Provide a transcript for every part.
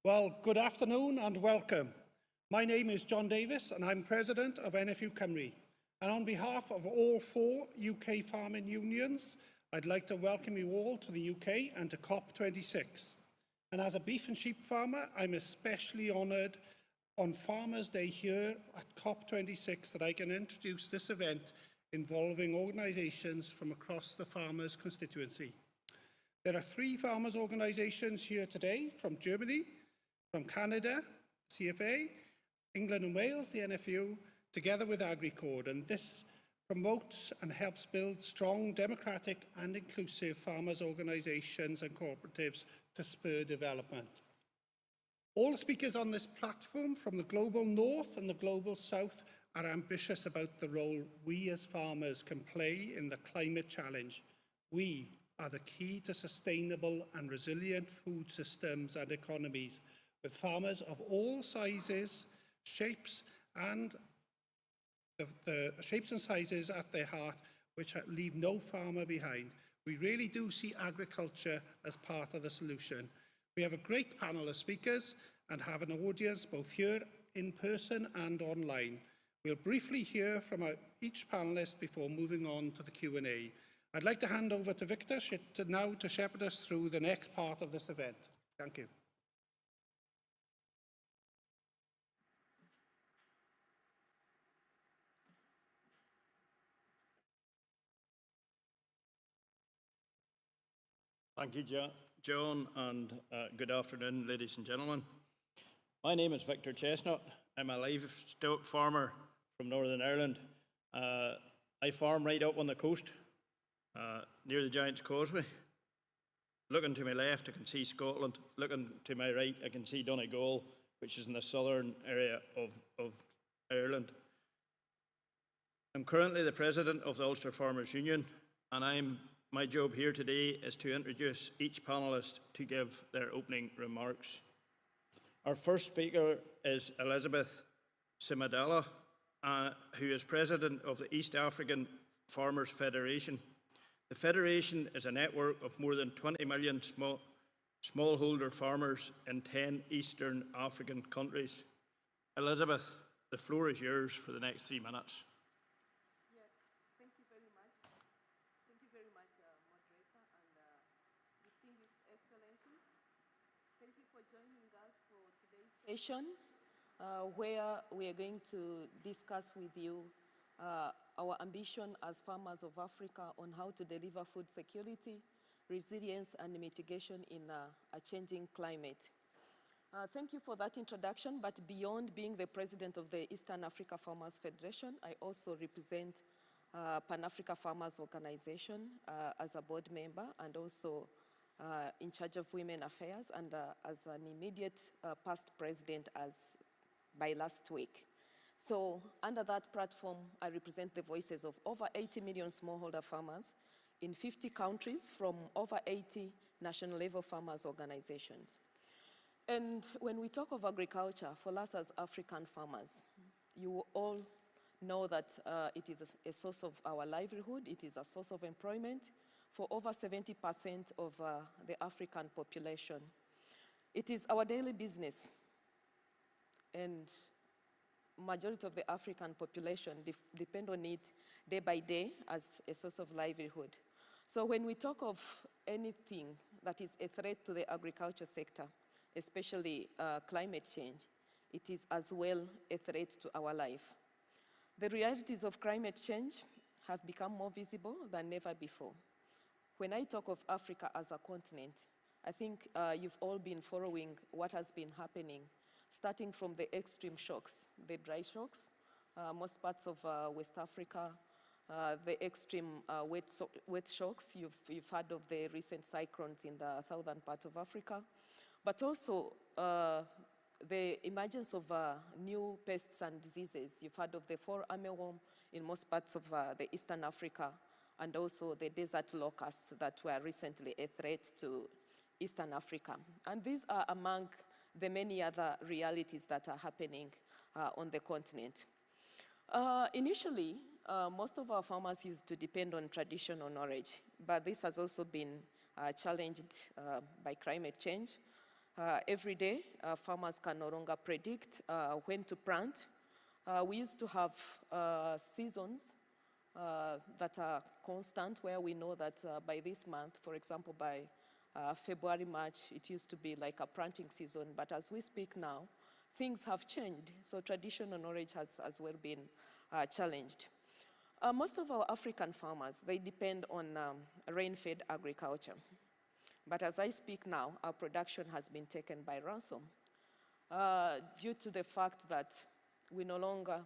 Well, good afternoon and welcome. My name is John Davis and I'm President of NFU Cymru. And on behalf of all 4 UK farming unions, I'd like to welcome you all to the UK and to COP26. And as a beef and sheep farmer, I'm especially honoured on Farmers' Day here at COP26 that I can introduce this event involving organisations from across the farmers' constituency. There are 3 farmers' organisations here today from Germany, from Canada, CFA, England and Wales, the NFU, together with Agricord, and this promotes and helps build strong, democratic and inclusive farmers' organisations and cooperatives to spur development. All the speakers on this platform from the global north and the global south are ambitious about the role we as farmers can play in the climate challenge. We are the key to sustainable and resilient food systems and economies, with farmers of all sizes, shapes and sizes at their heart, which leave no farmer behind. We really do see agriculture as part of the solution. We have a great panel of speakers and have an audience both here in person and online. We'll briefly hear from each panellist before moving on to the Q&A. I'd like to hand over to Victor now to shepherd us through the next part of this event. Thank you. Thank you, John, and good afternoon, ladies and gentlemen. My name is Victor Chestnut. I'm a livestock farmer from Northern Ireland. I farm right up on the coast, near the Giant's Causeway. Looking to my left, I can see Scotland. Looking to my right, I can see Donegal, which is in the southern area of Ireland. I'm currently the president of the Ulster Farmers Union, and my job here today is to introduce each panellist to give their opening remarks. Our first speaker is Elizabeth Simadala, who is president of the East African Farmers Federation. The Federation is a network of more than 20 million smallholder farmers in 10 Eastern African countries. Elizabeth, the floor is yours for the next 3 minutes. Session where we are going to discuss with you our ambition as farmers of Africa on how to deliver food security, resilience and mitigation in a changing climate. Thank you for that introduction, but beyond being the president of the Eastern Africa Farmers Federation, I also represent Pan-Africa Farmers Organization as a board member and also in charge of women affairs and as an immediate past president by last week. So under that platform, I represent the voices of over 80 million smallholder farmers in 50 countries from over 80 national level farmers organizations. And when we talk of agriculture, for us as African farmers, you all know that it is a source of our livelihood, it is a source of employment for over 70% of the African population. It is our daily business, and majority of the African population depend on it day by day as a source of livelihood. So when we talk of anything that is a threat to the agriculture sector, especially climate change, it is as well a threat to our life. The realities of climate change have become more visible than ever before. When I talk of Africa as a continent, I think you've all been following what has been happening, starting from the extreme shocks, the dry shocks, most parts of West Africa, the extreme wet shocks. You've heard of the recent cyclones in the southern part of Africa, but also the emergence of new pests and diseases. You've heard of the fall armyworm in most parts of the Eastern Africa, and also the desert locusts that were recently a threat to Eastern Africa. And these are among the many other realities that are happening on the continent. Initially, most of our farmers used to depend on traditional knowledge, but this has also been challenged by climate change. Every day, farmers can no longer predict when to plant. We used to have seasons that are constant, where we know that by this month, for example, by February, March, it used to be like a planting season. But as we speak now, things have changed. So traditional knowledge has as well been challenged. Most of our African farmers, they depend on rain-fed agriculture. But as I speak now, our production has been taken by ransom due to the fact that we no longer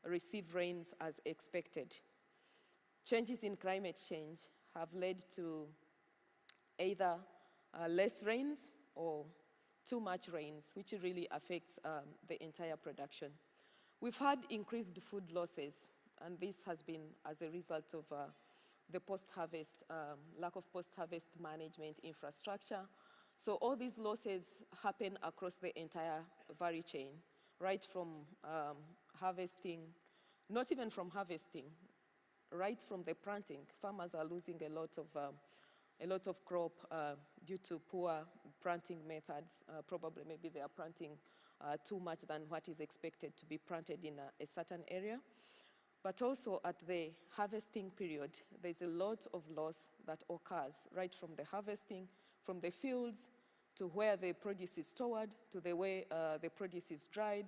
receive rains as expected. Changes in climate change have led to either less rains or too much rains, which really affects the entire production. We've had increased food losses, and this has been as a result of the post-harvest, lack of post-harvest management infrastructure. So all these losses happen across the entire value chain, right from harvesting, not even from harvesting, right from the planting. Farmers are losing a lot of crop due to poor planting methods. Probably maybe they are planting too much than what is expected to be planted in a certain area. But also at the harvesting period, there's a lot of loss that occurs right from the harvesting, from the fields to where the produce is stored, to the way the produce is dried.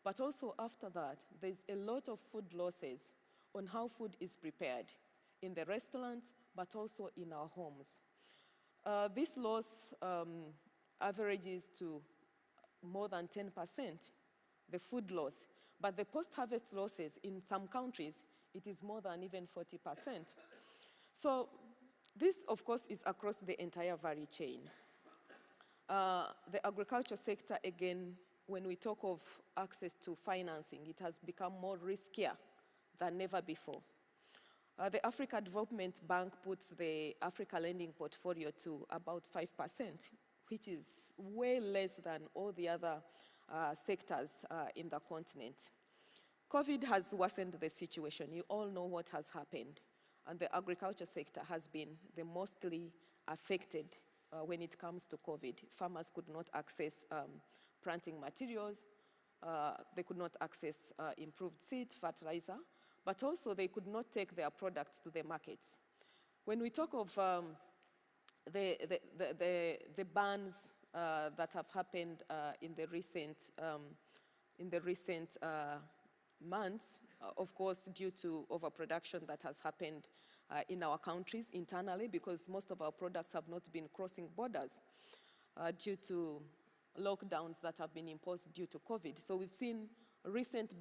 But also after that, there's a lot of food losses on how food is prepared in the restaurants, but also in our homes. This loss averages to more than 10%, the food loss. But the post-harvest losses in some countries, it is more than even 40%. So this, of course, is across the entire value chain. The agriculture sector, again, when we talk of access to financing, it has become more riskier than ever before. The Africa Development Bank puts the Africa lending portfolio to about 5%, which is way less than all the other sectors in the continent. COVID has worsened the situation. You all know what has happened. And the agriculture sector has been the mostly affected when it comes to COVID. Farmers could not access planting materials. They could not access improved seed, fertilizer, but also they could not take their products to the markets. When we talk of the bans that have happened in the recent months, of course, due to overproduction that has happened in our countries internally, because most of our products have not been crossing borders due to lockdowns that have been imposed due to COVID. So we've seen recent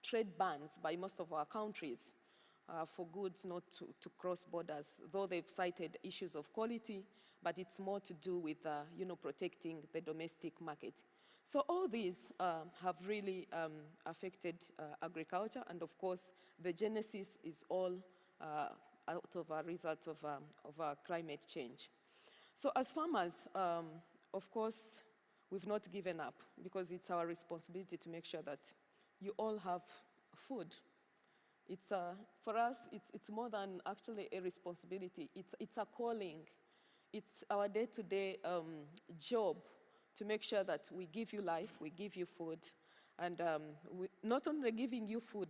trade bans by most of our countries for goods not to cross borders, though they've cited issues of quality, but it's more to do with protecting the domestic market. So all these have really affected agriculture, and of course, the genesis is all out of a result of climate change. So as farmers, of course, we've not given up, because it's our responsibility to make sure that you all have food. It's for us, it's more than actually a responsibility. It's a calling. It's our day-to-day job to make sure that we give you life, we give you food, and we not only giving you food,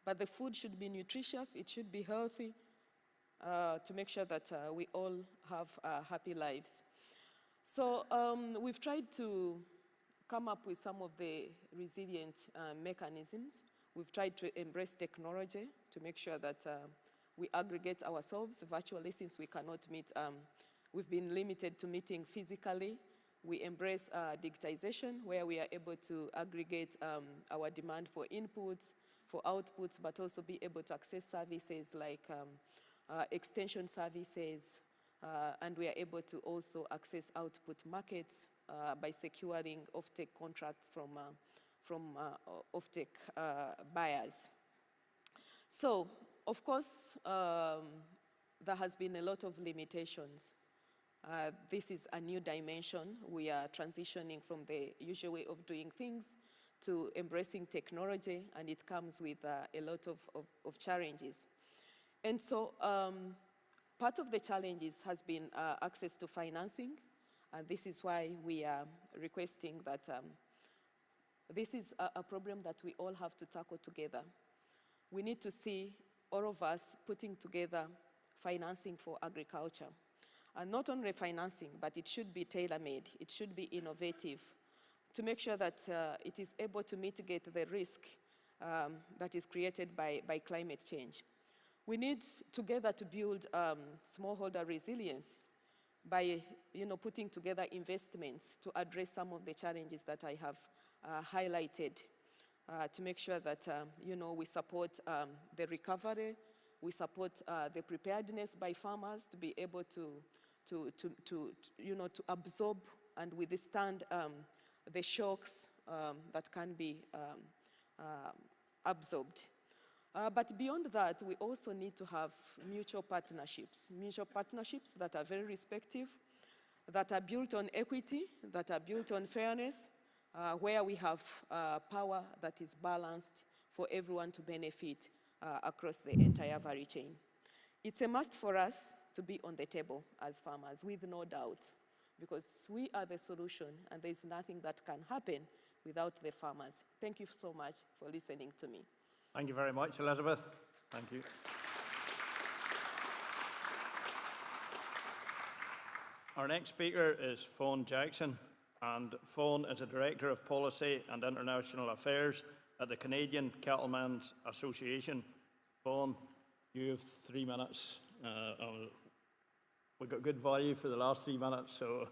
but the food should be nutritious, it should be healthy, to make sure that we all have happy lives. So we've tried to come up with some of the resilient mechanisms. We've tried to embrace technology to make sure that we aggregate ourselves virtually, since we cannot meet. We've been limited to meeting physically. We embrace digitization, where we are able to aggregate our demand for inputs, for outputs, but also be able to access services like extension services, and we are able to also access output markets by securing offtake contracts from offtake buyers. So, of course, there has been a lot of limitations. This is a new dimension. We are transitioning from the usual way of doing things to embracing technology, and it comes with a lot of challenges. And so part of the challenges has been access to financing, And this is why we are requesting that this is a problem that we all have to tackle together. We need to see all of us putting together financing for agriculture. And not only financing, but it should be tailor-made. It should be innovative to make sure that it is able to mitigate the risk that is created by climate change. We need together to build smallholder resilience by putting together investments to address some of the challenges that I have highlighted, to make sure that we support the recovery, we support the preparedness by farmers to be able to absorb and withstand the shocks that can be absorbed. But beyond that, we also need to have mutual partnerships that are very respectful, that are built on equity, that are built on fairness, where we have power that is balanced for everyone to benefit across the entire value chain. It's a must for us to be on the table as farmers, with no doubt, because we are the solution, and there's nothing that can happen without the farmers. Thank you so much for listening to me. Thank you very much, Elizabeth. Thank you. Our next speaker is Fawn Jackson, and Fawn is a Director of Policy and International Affairs at the Canadian Cattlemen's Association. Fawn, you have 3 minutes. We got good value for the last 3 minutes, so.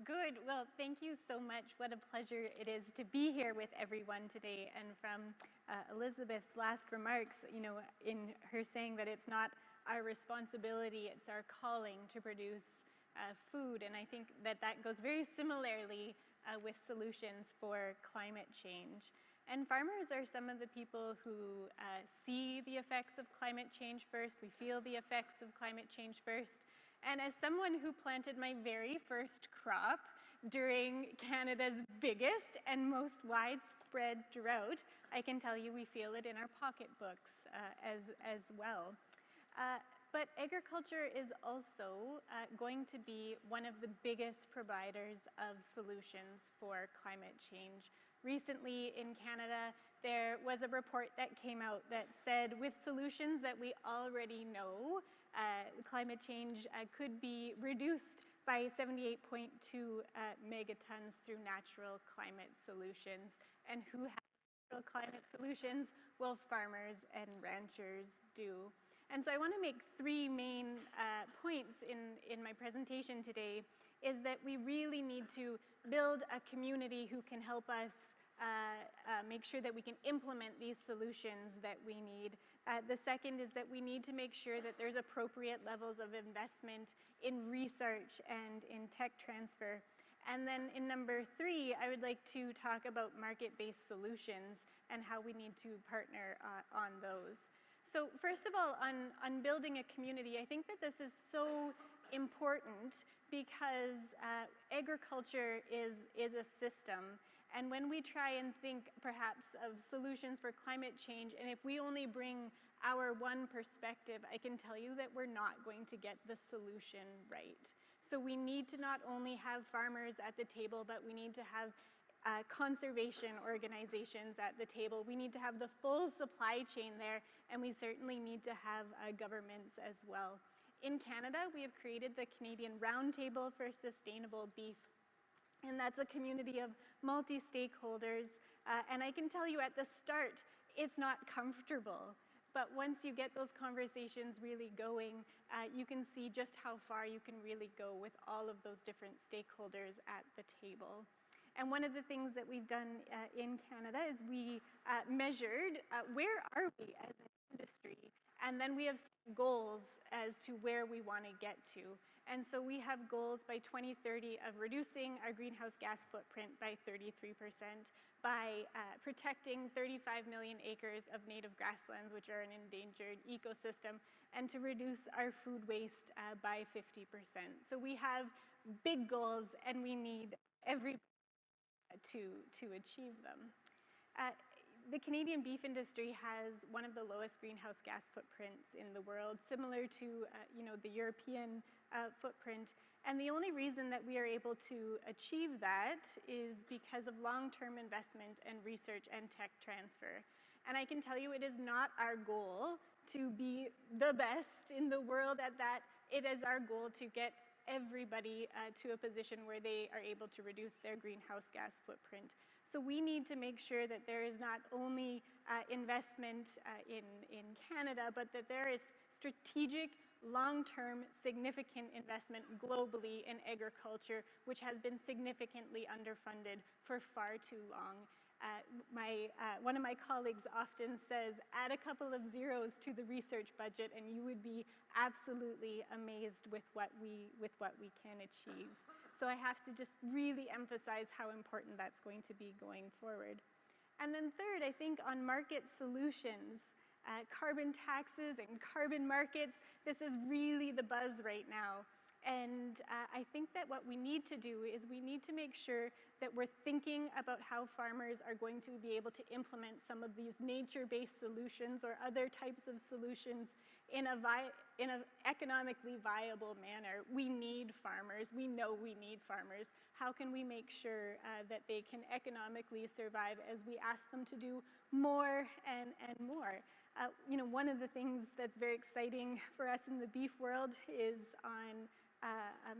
Good. Well, thank you so much. What a pleasure it is to be here with everyone today. And from Elizabeth's last remarks, in her saying that it's not our responsibility, it's our calling to produce food. And I think that goes very similarly with solutions for climate change. And farmers are some of the people who see the effects of climate change first. We feel the effects of climate change first. And as someone who planted my very first crop during Canada's biggest and most widespread drought, I can tell you we feel it in our pocketbooks as well. But agriculture is also going to be one of the biggest providers of solutions for climate change. Recently in Canada, there was a report that came out that said with solutions that we already know, climate change could be reduced by 78.2 megatons through natural climate solutions. And who has natural climate solutions? Well, farmers and ranchers do. And so I want to make 3 main points in my presentation today, is that we really need to build a community who can help us make sure that we can implement these solutions that we need. The second is that we need to make sure that there's appropriate levels of investment in research and in tech transfer. And then in number 3, I would like to talk about market-based solutions and how we need to partner on those. So first of all, on building a community, I think that this is so important because agriculture is a system. And when we try and think perhaps of solutions for climate change, and if we only bring our one perspective, I can tell you that we're not going to get the solution right. So we need to not only have farmers at the table, but we need to have conservation organizations at the table. We need to have the full supply chain there, and we certainly need to have governments as well. In Canada, we have created the Canadian Roundtable for Sustainable Beef. And that's a community of multi-stakeholders. And I can tell you at the start, it's not comfortable. But once you get those conversations really going, you can see just how far you can really go with all of those different stakeholders at the table. And one of the things that we've done in Canada is we measured where are we as an industry? And then we have goals as to where we want to get to. And so we have goals by 2030 of reducing our greenhouse gas footprint by 33%, by protecting 35 million acres of native grasslands, which are an endangered ecosystem, and to reduce our food waste by 50%. So we have big goals, and we need everybody to achieve them. the Canadian beef industry has one of the lowest greenhouse gas footprints in the world, similar to the European footprint. And the only reason that we are able to achieve that is because of long-term investment and research and tech transfer. And I can tell you it is not our goal to be the best in the world at that. It is our goal to get everybody to a position where they are able to reduce their greenhouse gas footprint. So we need to make sure that there is not only investment in Canada, but that there is strategic, long-term, significant investment globally in agriculture, which has been significantly underfunded for far too long. One of my colleagues often says, add a couple of zeros to the research budget and you would be absolutely amazed with what we can achieve. So I have to just really emphasize how important that's going to be going forward. And then third, I think on market solutions, carbon taxes and carbon markets, this is really the buzz right now. And I think that what we need to do is we need to make sure that we're thinking about how farmers are going to be able to implement some of these nature-based solutions or other types of solutions in an economically viable manner. We need farmers. We know we need farmers. How can we make sure that they can economically survive as we ask them to do more and more? One of the things that's very exciting for us in the beef world is on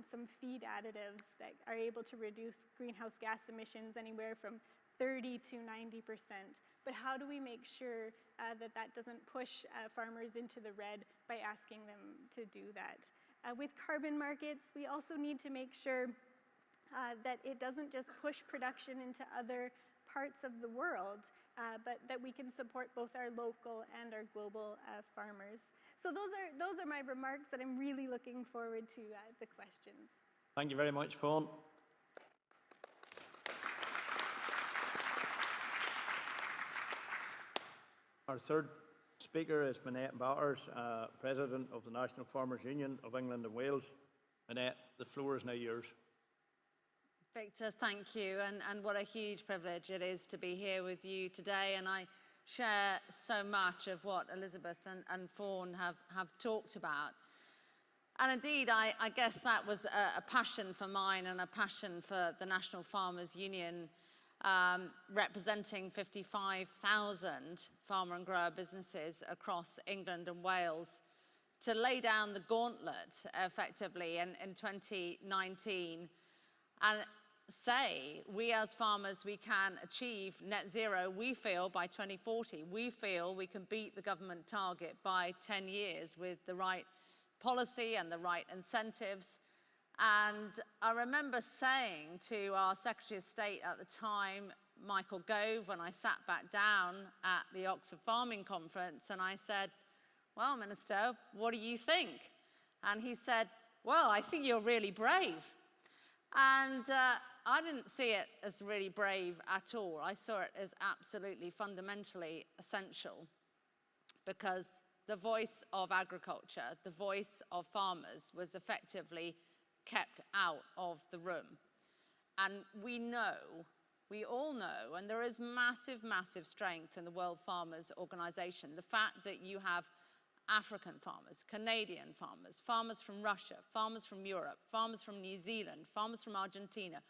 some feed additives that are able to reduce greenhouse gas emissions anywhere from 30 to 90%. But how do we make sure that that doesn't push farmers into the red by asking them to do that? With carbon markets, we also need to make sure that it doesn't just push production into other parts of the world, but that we can support both our local and our global farmers. So those are my remarks, and I'm really looking forward to the questions. Thank you very much, Fawn. Our third speaker is Annette Batters, President of the National Farmers Union of England and Wales. Annette, the floor is now yours. Victor, thank you, and what a huge privilege it is to be here with you today, and I share so much of what Elizabeth and Fawn have talked about. And indeed, I guess that was a passion for mine and a passion for the National Farmers Union, representing 55,000 farmer and grower businesses across England and Wales, to lay down the gauntlet effectively in 2019 and say, we as farmers, we can achieve net zero, we feel, by 2040. We feel we can beat the government target by 10 years with the right policy and the right incentives. And I remember saying to our Secretary of State at the time, Michael Gove, when I sat back down at the Oxford Farming Conference, and I said, well, Minister, what do you think? And he said, well, I think you're really brave. And I didn't see it as really brave at all. I saw it as absolutely fundamentally essential, because the voice of agriculture, the voice of farmers, was effectively kept out of the room. And we all know, and there is massive, massive strength in the World Farmers Organization. The fact that you have African farmers, Canadian farmers, farmers from Russia, farmers from Europe, farmers from New Zealand, farmers from Argentina,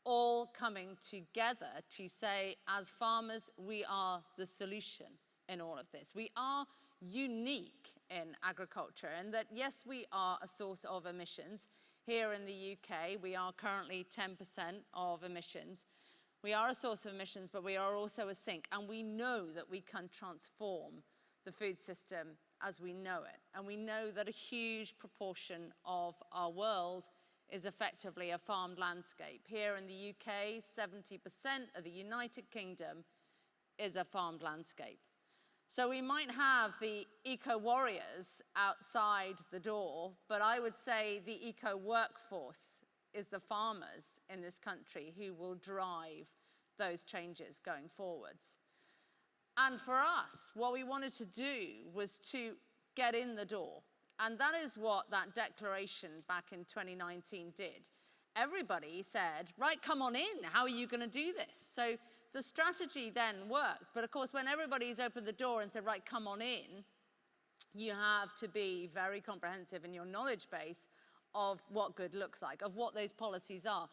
all coming together to say, as farmers, we are the solution in all of this. We are unique in agriculture, and that, yes, we are a source of emissions. Here in the UK, we are currently 10% of emissions. We are a source of emissions, but we are also a sink, and we know that we can transform the food system as we know it. And we know that a huge proportion of our world is effectively a farmed landscape. Here in the UK, 70% of the United Kingdom is a farmed landscape. So we might have the eco-warriors outside the door, but I would say the eco-workforce is the farmers in this country who will drive those changes going forwards. And for us, what we wanted to do was to get in the door. And that is what that declaration back in 2019 did. Everybody said, right, come on in. How are you going to do this? So the strategy then worked. But of course, when everybody's opened the door and said, right, come on in, you have to be very comprehensive in your knowledge base of what good looks like, of what those policies are.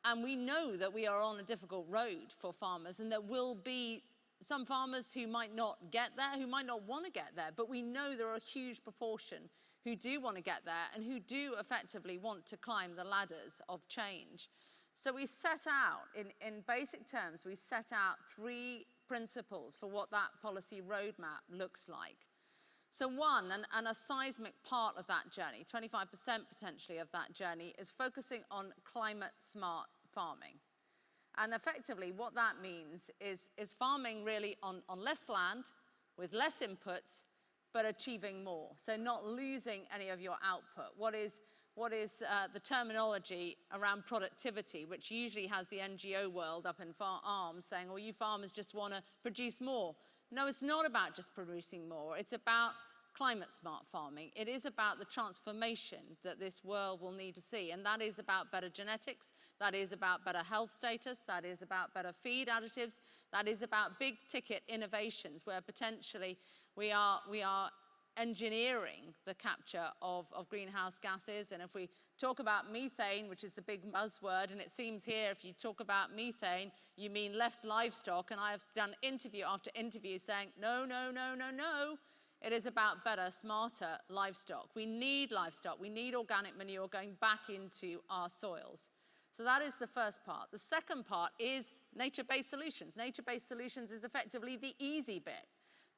And we know that we are on a difficult road for farmers, and there will be some farmers who might not get there, who might not want to get there, but we know there are a huge proportion who do want to get there and who do effectively want to climb the ladders of change. So we set out, in basic terms, we set out 3 principles for what that policy roadmap looks like. So one, and a seismic part of that journey, 25% potentially of that journey, is focusing on climate-smart farming. And effectively, what that means is farming really on less land, with less inputs, but achieving more. So not losing any of your output. What is the terminology around productivity, which usually has the NGO world up in arms saying, well, you farmers just want to produce more. No, it's not about just producing more. It's about climate smart farming. It is about the transformation that this world will need to see. And that is about better genetics. That is about better health status. That is about better feed additives. That is about big ticket innovations where potentially we are engineering the capture of greenhouse gases. And if we talk about methane, which is the big buzzword, and it seems here if you talk about methane, you mean less livestock. And I have done interview after interview saying, no, no, no, no, no. It is about better, smarter livestock. We need livestock. We need organic manure going back into our soils. So that is the first part. The second part is nature-based solutions. Nature-based solutions is effectively the easy bit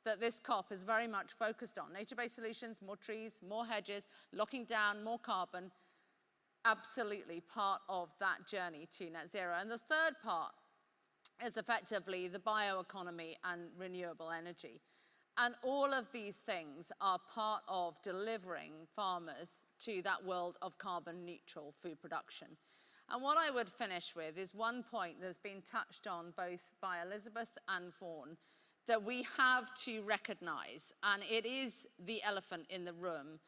that this COP is very much focused on. Nature-based solutions, more trees, more hedges, locking down more carbon, absolutely part of that journey to net zero. And the third part is effectively the bioeconomy and renewable energy. And all of these things are part of delivering farmers to that world of carbon neutral food production. And what I would finish with is one point that's been touched on both by Elizabeth and Vaughan, that we have to recognize, and it is the elephant in the room,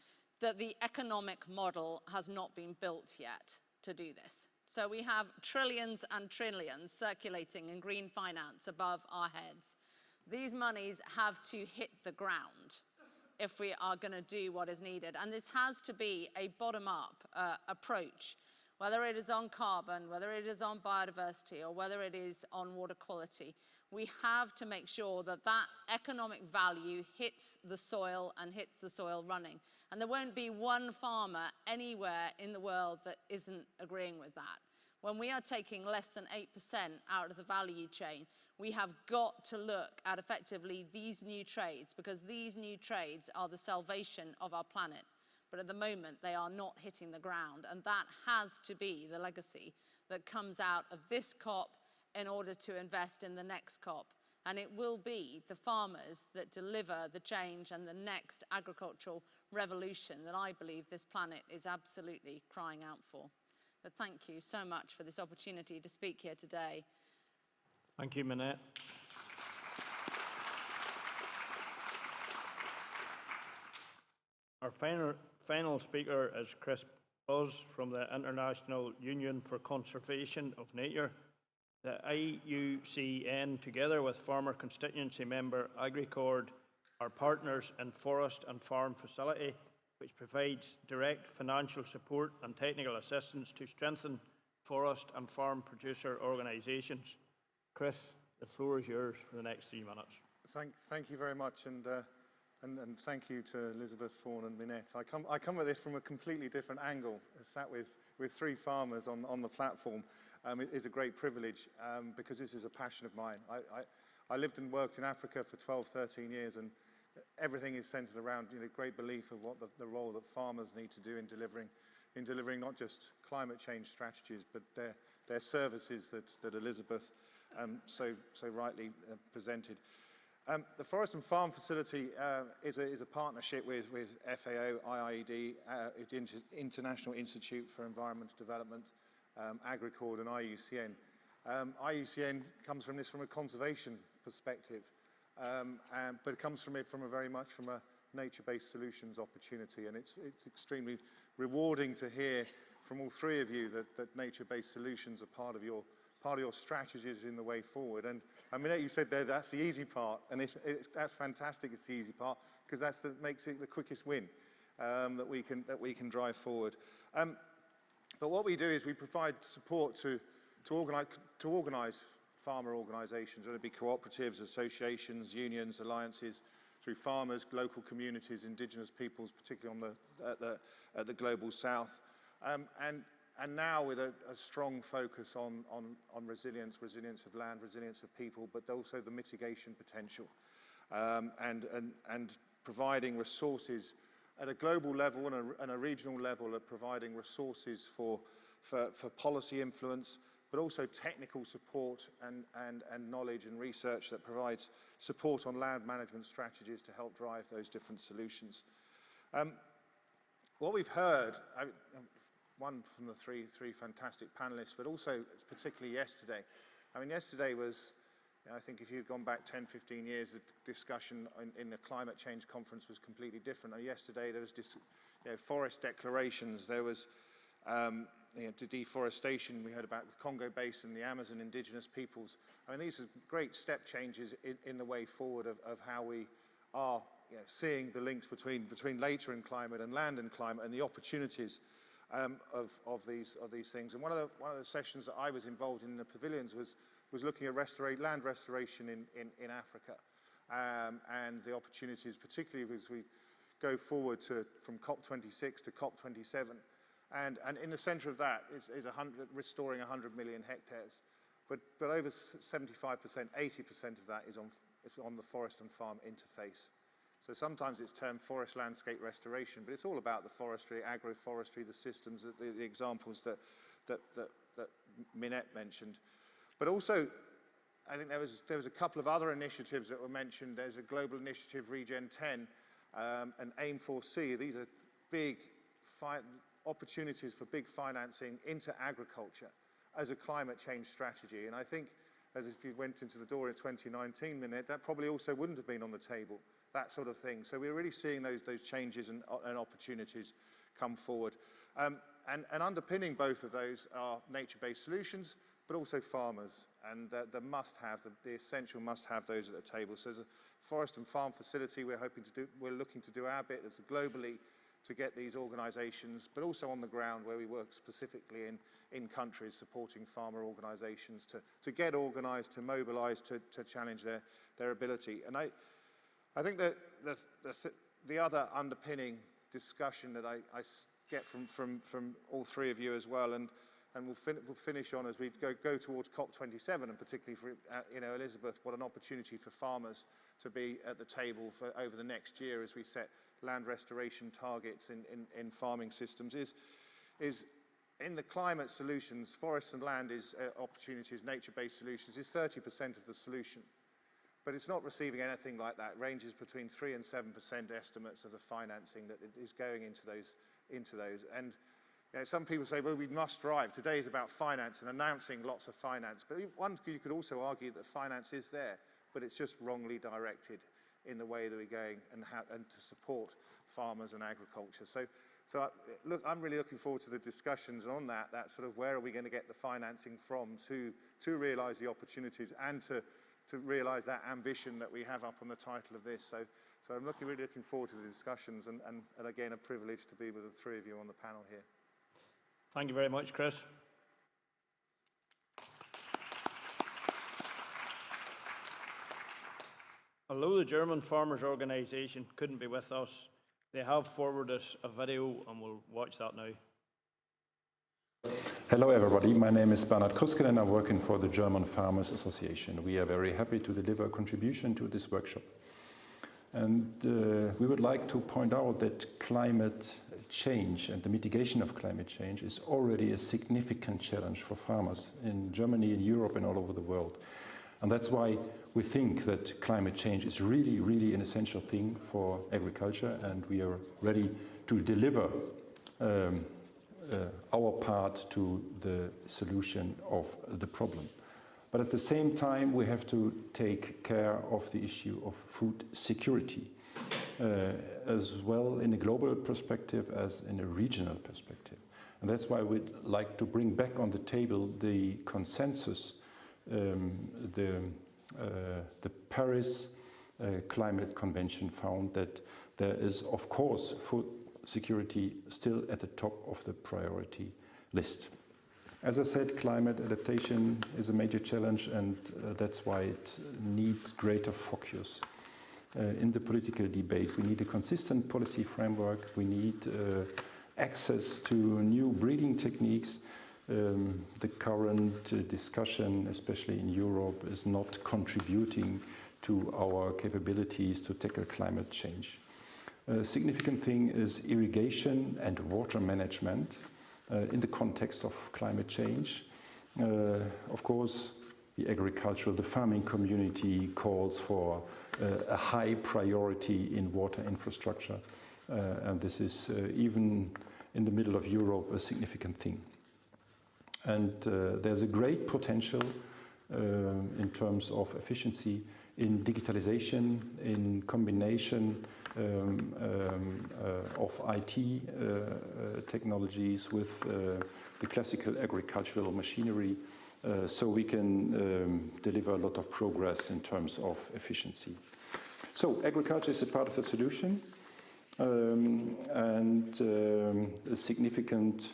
that the economic model has not been built yet to do this. So we have trillions and trillions circulating in green finance above our heads. These monies have to hit the ground if we are going to do what is needed. And this has to be a bottom-up approach, whether it is on carbon, whether it is on biodiversity, or whether it is on water quality. We have to make sure that that economic value hits the soil and hits the soil running. And there won't be one farmer anywhere in the world that isn't agreeing with that. When we are taking less than 8% out of the value chain, we have got to look at effectively these new trades, because these new trades are the salvation of our planet. But at the moment, they are not hitting the ground. And that has to be the legacy that comes out of this COP in order to invest in the next COP. And it will be the farmers that deliver the change and the next agricultural revolution that I believe this planet is absolutely crying out for. But thank you so much for this opportunity to speak here today. Thank you, Annette. Our final speaker is Chris Buzz from the International Union for Conservation of Nature. The IUCN, together with former constituency member Agricord, are partners in Forest and Farm Facility, which provides direct financial support and technical assistance to strengthen forest and farm producer organisations. Chris, the floor is yours for the next 3 minutes. Thank you very much, and thank you to Elizabeth, Vaughan and Annette. I come at this from a completely different angle. I sat with 3 farmers on the platform. It is a great privilege because this is a passion of mine. I lived and worked in Africa for 12, 13 years, and everything is centred around great belief of what the role that farmers need to do in delivering not just climate change strategies, but their services that Elizabeth so rightly presented. The Forest and Farm Facility is a partnership with FAO, IIED, International Institute for Environmental Development, Agricord and IUCN. IUCN comes from this from a conservation perspective, but it comes from very much from a nature-based solutions opportunity, and it's extremely rewarding to hear from all 3 of you that nature-based solutions are part of your part of your strategies in the way forward. And I mean, you said there that's the easy part, and that's fantastic. It's the easy part because that's makes it the quickest win that we can drive forward. But what we do is we provide support to organise farmer organisations, whether it be cooperatives, associations, unions, alliances, through farmers, local communities, indigenous peoples, particularly at the global south, and now with a strong focus on resilience of land, resilience of people, but also the mitigation potential, and providing resources at a global level and a regional level, of providing resources for policy influence, but also technical support and knowledge and research that provides support on land management strategies to help drive those different solutions. What we've heard, one from the three fantastic panelists, but also particularly yesterday. I mean, yesterday was, I think if you'd gone back 10, 15 years, the discussion in the climate change conference was completely different. Yesterday there was forest declarations, there was deforestation, we heard about the Congo Basin, the Amazon indigenous peoples. I mean, these are great step changes in the way forward of how we are seeing the links between later in climate and land and climate, and the opportunities of these things. And one of the sessions that I was involved in the pavilions was looking at land restoration in Africa, and the opportunities, particularly as we go forward from COP26 to COP27. And in the centre of that is restoring 100 million hectares. But over 75%, 80% of that is on the forest and farm interface. So sometimes it's termed forest landscape restoration, but it's all about the forestry, agroforestry, the systems, the examples that Minette mentioned. But also, I think there was a couple of other initiatives that were mentioned. There's a global initiative, Regen 10, and Aim 4C. These are big opportunities for big financing into agriculture as a climate change strategy. And I think, as if you went into the door in 2019, Minette, that probably also wouldn't have been on the table, that sort of thing. So we're really seeing those changes and opportunities come forward. And underpinning both of those are nature-based solutions, but also farmers, and the essential must-have those at the table. So as a forest and farm facility, we're looking to do our bit as globally to get these organisations, but also on the ground where we work specifically in countries supporting farmer organisations to get organised, to mobilise, to challenge their ability. And I think that the other underpinning discussion that I get from all three of you as well, and we'll finish on as we go towards COP27, and particularly for Elizabeth, what an opportunity for farmers to be at the table for over the next year as we set land restoration targets in farming systems is in the climate solutions. Forests and land is opportunities, nature-based solutions is 30% of the solution, but it's not receiving anything like that. It ranges between 3 and 7% estimates of the financing that is going into those. And some people say, well, we must drive. Today is about finance and announcing lots of finance. But you could also argue that finance is there, but it's just wrongly directed in the way that we're going and to support farmers and agriculture. So look, I'm really looking forward to the discussions on that sort of where are we going to get the financing from to realise the opportunities and to realise that ambition that we have up on the title of this. So I'm really looking forward to the discussions, and again, a privilege to be with the three of you on the panel here. Thank you very much, Chris. Although the German Farmers Organisation couldn't be with us, they have forwarded a video, and we'll watch that now. Hello everybody, my name is Cruzker and I'm working for the German Farmers Association. We are very happy to deliver a contribution to this workshop. And we would like to point out that climate change and the mitigation of climate change is already a significant challenge for farmers in Germany, in Europe and all over the world. And that's why we think that climate change is really, really an essential thing for agriculture, and we are ready to deliver our part to the solution of the problem. But at the same time, we have to take care of the issue of food security, as well in a global perspective as in a regional perspective. And that's why we'd like to bring back on the table the consensus, the Paris Climate Convention found that there is, of course, food security still at the top of the priority list. As I said, climate adaptation is a major challenge, and that's why it needs greater focus. In the political debate, we need a consistent policy framework, we need access to new breeding techniques. The current discussion, especially in Europe, is not contributing to our capabilities to tackle climate change. A significant thing is irrigation and water management in the context of climate change. Of course, the farming community calls for a high priority in water infrastructure, and this is even in the middle of Europe a significant thing. And there's a great potential in terms of efficiency in digitalization, in combination of IT technologies with the classical agricultural machinery, so we can deliver a lot of progress in terms of efficiency. So agriculture is a part of the solution, and a significant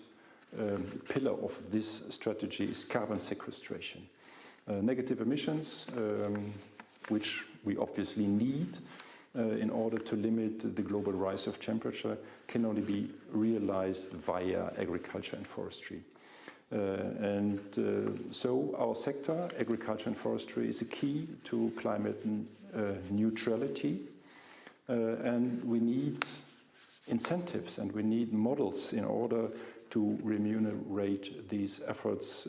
pillar of this strategy is carbon sequestration. Negative emissions, which we obviously need in order to limit the global rise of temperature, can only be realized via agriculture and forestry. So our sector, agriculture and forestry, is a key to climate neutrality, and we need incentives and we need models in order to remunerate these efforts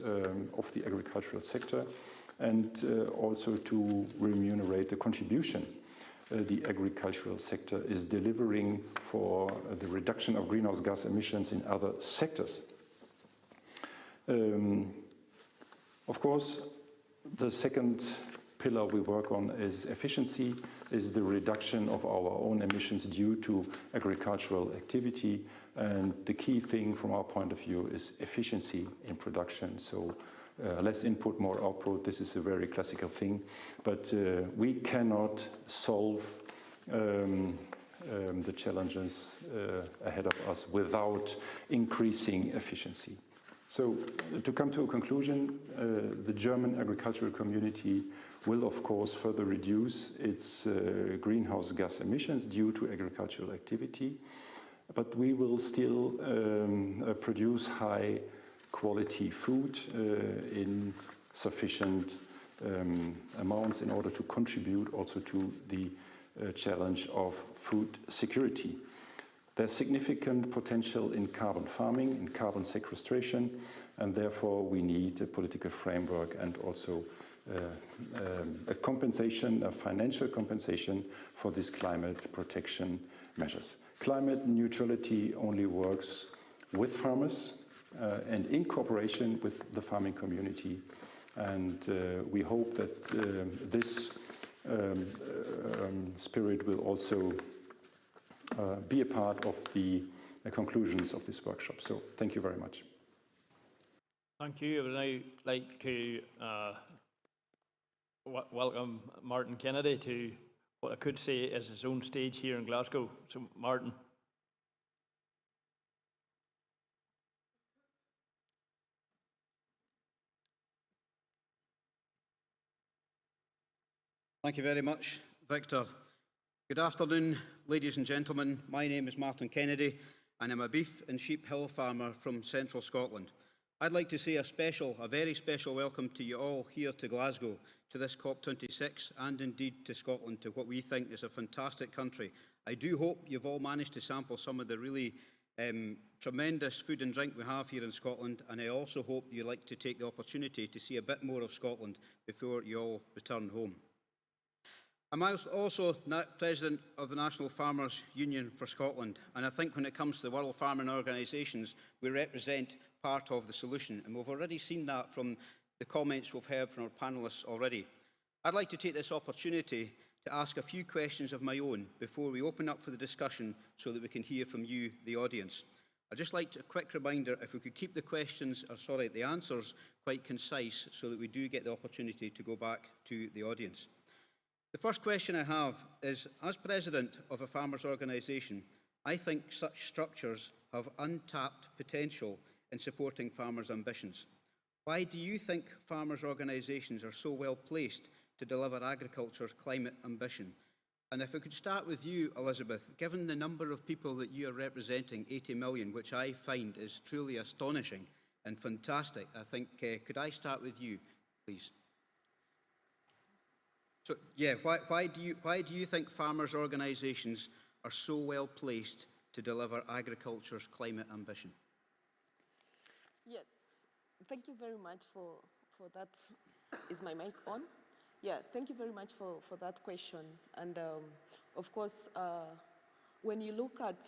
of the agricultural sector, and also to remunerate the contribution the agricultural sector is delivering for the reduction of greenhouse gas emissions in other sectors. Of course, the second pillar we work on is efficiency, is the reduction of our own emissions due to agricultural activity. And the key thing from our point of view is efficiency in production. So less input, more output. This is a very classical thing, but we cannot solve the challenges ahead of us without increasing efficiency. So to come to a conclusion, the German agricultural community will of course further reduce its greenhouse gas emissions due to agricultural activity, but we will still produce high quality food in sufficient amounts in order to contribute also to the challenge of food security. There's significant potential in carbon farming, in carbon sequestration, and therefore we need a political framework and also a compensation, a financial compensation for these climate protection measures. Climate neutrality only works with farmers and in cooperation with the farming community, and we hope that this spirit will also be a part of the conclusions of this workshop. So thank you very much. Thank you. I would now like to welcome Martin Kennedy to what I could say is his own stage here in Glasgow. So Martin. Thank you very much, Victor. Good afternoon, ladies and gentlemen. My name is Martin Kennedy, and I'm a beef and sheep hill farmer from central Scotland. I'd like to say a very special welcome to you all here to Glasgow, to this COP26, and indeed to Scotland, to what we think is a fantastic country. I do hope you've all managed to sample some of the really tremendous food and drink we have here in Scotland, and I also hope you like to take the opportunity to see a bit more of Scotland before you all return home. I'm also President of the National Farmers Union for Scotland, and I think when it comes to the World Farming Organisations, we represent part of the solution, and we've already seen that from the comments we've heard from our panellists already. I'd like to take this opportunity to ask a few questions of my own before we open up for the discussion so that we can hear from you, the audience. I'd just like a quick reminder, if we could keep the questions, or sorry, the answers quite concise so that we do get the opportunity to go back to the audience. The first question I have is, as president of a farmers' organisation, I think such structures have untapped potential in supporting farmers' ambitions. Why do you think farmers' organisations are so well placed to deliver agriculture's climate ambition? And if I could start with you, Elizabeth, given the number of people that you are representing, 80 million, which I find is truly astonishing and fantastic, I think, could I start with you, please? So, yeah, why do you think farmers' organisations are so well placed to deliver agriculture's climate ambition? Yeah, thank you very much for that. Is my mic on? Yeah, thank you very much for that question. And of course, when you look at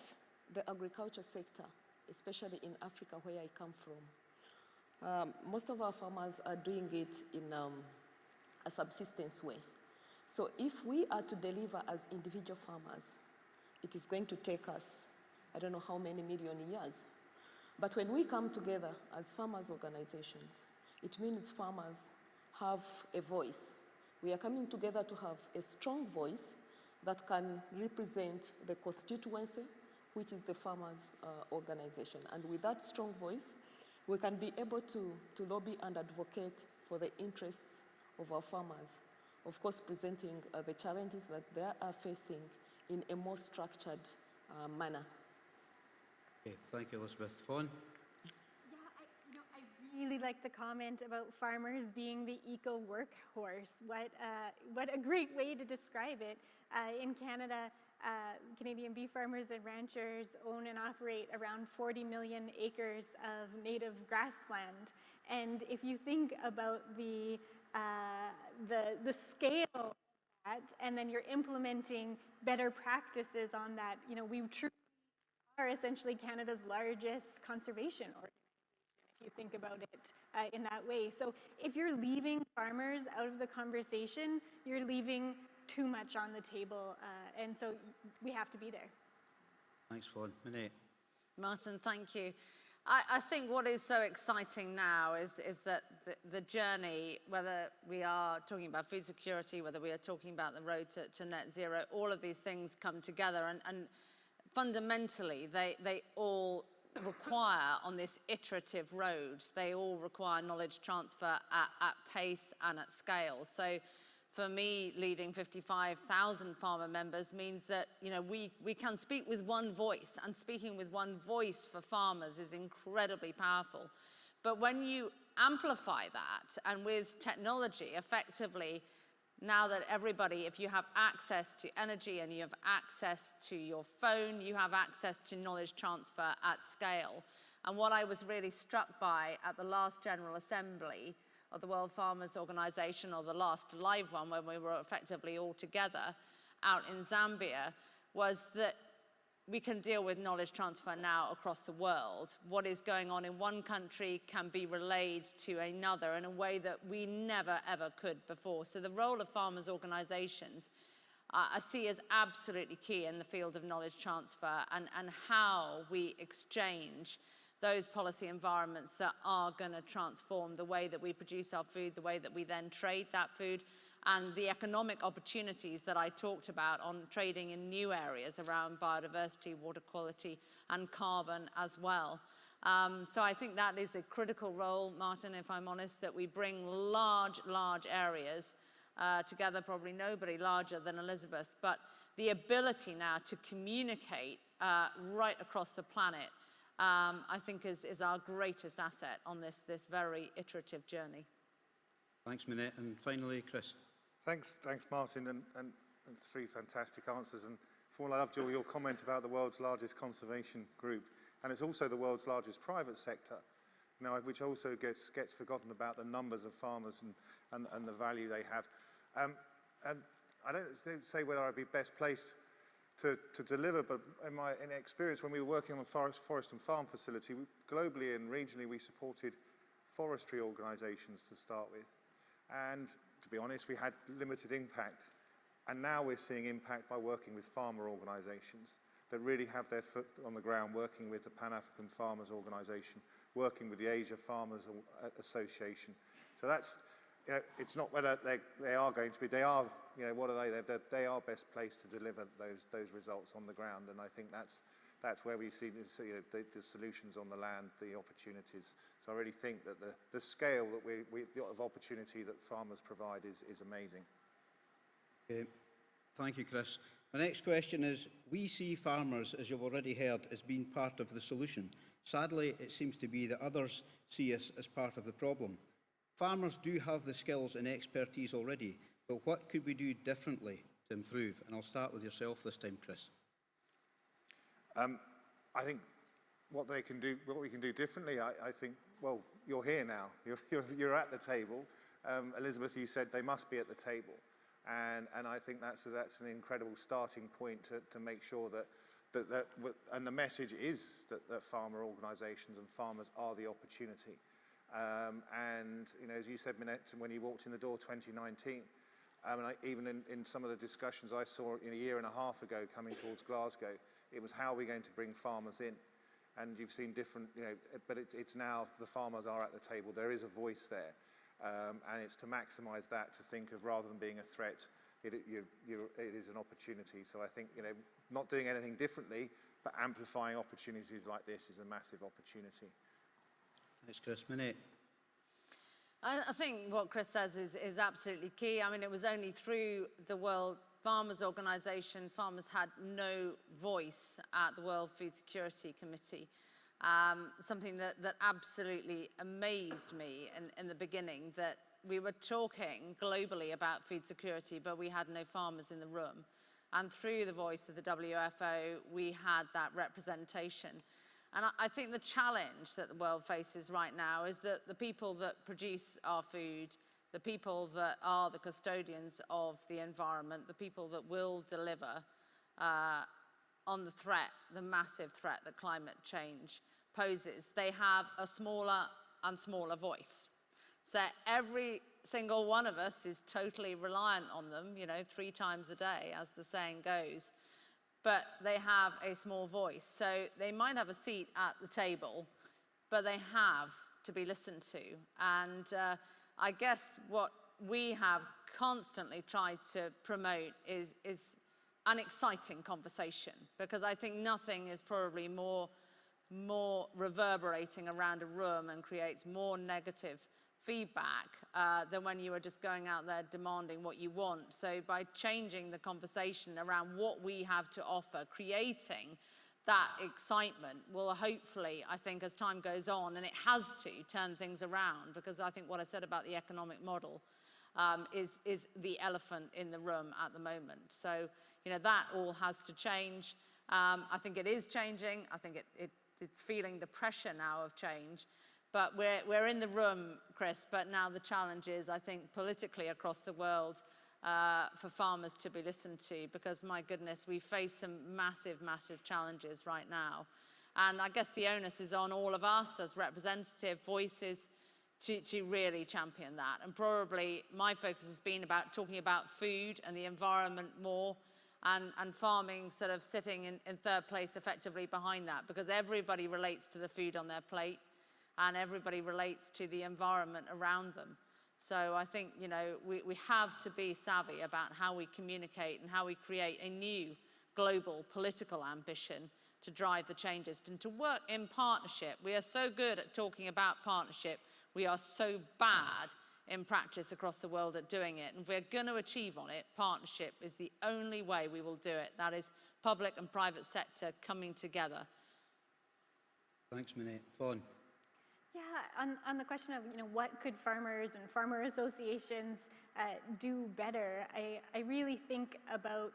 the agriculture sector, especially in Africa where I come from, most of our farmers are doing it in a subsistence way. So if we are to deliver as individual farmers, it is going to take us, I don't know how many million years. But when we come together as farmers' organizations, it means farmers have a voice. We are coming together to have a strong voice that can represent the constituency, which is the farmers' organization. And with that strong voice, we can be able to lobby and advocate for the interests of our farmers, of course presenting the challenges that they are facing in a more structured manner. Okay, thank you, Elizabeth. Fawn? I really like the comment about farmers being the eco workhorse. What a great way to describe it. In Canada, Canadian beef farmers and ranchers own and operate around 40 million acres of native grassland. And if you think about the scale of that, and then you're implementing better practices on that, you know, we truly are essentially Canada's largest conservation organization, if you think about it in that way. So if you're leaving farmers out of the conversation, you're leaving too much on the table, and so we have to be there. Thanks, Fawn. Annette? Martin, thank you. I think what is so exciting now is that the journey, whether we are talking about food security, whether we are talking about the road to net zero, all of these things come together, and fundamentally they all require, on this iterative road, they all require knowledge transfer at pace and at scale. So for me, leading 55,000 farmer members means that, you know, we can speak with one voice, and speaking with one voice for farmers is incredibly powerful. But when you amplify that, and with technology, effectively, now that everybody, if you have access to energy and you have access to your phone, you have access to knowledge transfer at scale. And what I was really struck by at the last General Assembly of the World Farmers Organization, or the last live one when we were effectively all together out in Zambia, was that we can deal with knowledge transfer now across the world. What is going on in one country can be relayed to another in a way that we never ever could before. So the role of farmers' organizations I see as absolutely key in the field of knowledge transfer, and how we exchange those policy environments that are going to transform the way that we produce our food, the way that we then trade that food, and the economic opportunities that I talked about on trading in new areas around biodiversity, water quality, and carbon as well. So I think that is a critical role, Martin, if I'm honest, that we bring large areas together, probably nobody larger than Elizabeth, but the ability now to communicate right across the planet, I think is our greatest asset on this very iterative journey. Thanks, Minette. And finally, Chris. Thanks, Martin, and three fantastic answers. And for all I loved your comment about the world's largest conservation group, and it's also the world's largest private sector, you know, which also gets forgotten about the numbers of farmers and the value they have. And I don't say whether I'd be best placed to deliver, but in experience, when we were working on the forest and farm facility, globally and regionally, we supported forestry organisations to start with. And to be honest, we had limited impact. And now we're seeing impact by working with farmer organisations. that really have their foot on the ground, working with the Pan-African Farmers Organisation, working with the Asia Farmers Association. So that's, you know, it's not whether they are going to be, they are, you know, what are they? They are best placed to deliver those results on the ground, and I think that's where we see this, you know, the solutions on the land, the opportunities. So I really think that the scale that of opportunity that farmers provide is amazing. Okay. Thank you, Chris. The next question is, we see farmers, as you've already heard, as being part of the solution. Sadly, it seems to be that others see us as part of the problem. Farmers do have the skills and expertise already, but what could we do differently to improve? And I'll start with yourself this time, Chris. I think what we can do differently, I think, well, you're here now. You're at the table. Elizabeth, you said they must be at the table. And I think that's an incredible starting point to make sure that and the message is that farmer organisations and farmers are the opportunity. And, you know, as you said, Minette, when you walked in the door 2019, and even in some of the discussions I saw a year and a half ago coming towards Glasgow, it was how are we going to bring farmers in? And you've seen different, you know, but it's now the farmers are at the table. There is a voice there. And it's to maximise that, to think of rather than being a threat, it is an opportunity. So I think, you know, not doing anything differently, but amplifying opportunities like this is a massive opportunity. Thanks, Chris. Minette. I think what Chris says is absolutely key. I mean, it was only through the World Farmers Organization, farmers had no voice at the World Food Security Committee. Something that absolutely amazed me in the beginning, that we were talking globally about food security, but we had no farmers in the room. And through the voice of the WFO, we had that representation. And I think the challenge that the world faces right now is that the people that produce our food, the people that are the custodians of the environment, the people that will deliver on the threat, the massive threat that climate change poses, they have a smaller and smaller voice. So every single one of us is totally reliant on them, you know, 3 times a day, as the saying goes. But they have a small voice. So they might have a seat at the table, but they have to be listened to. And I guess what we have constantly tried to promote is an exciting conversation, because I think nothing is probably more reverberating around a room and creates more negative feedback than when you are just going out there demanding what you want. So by changing the conversation around what we have to offer, creating that excitement will hopefully, I think, as time goes on, and it has to turn things around, because I think what I said about the economic model is the elephant in the room at the moment. So, you know, that all has to change. I think it is changing. I think it's feeling the pressure now of change. But we're in the room, Chris, but now the challenge is, I think, politically across the world for farmers to be listened to, because, my goodness, we face some massive, massive challenges right now. And I guess the onus is on all of us as representative voices to really champion that. And probably my focus has been about talking about food and the environment more, and farming sort of sitting in third place effectively behind that, because everybody relates to the food on their plate and everybody relates to the environment around them. So I think, you know, we have to be savvy about how we communicate and how we create a new global political ambition to drive the changes and to work in partnership. We are so good at talking about partnership. We are so bad in practice across the world at doing it. And if we're going to achieve on it, partnership is the only way we will do it. That is public and private sector coming together. Thanks, Minette. Fawn. Yeah, on the question of, you know, what could farmers and farmer associations do better, I really think about,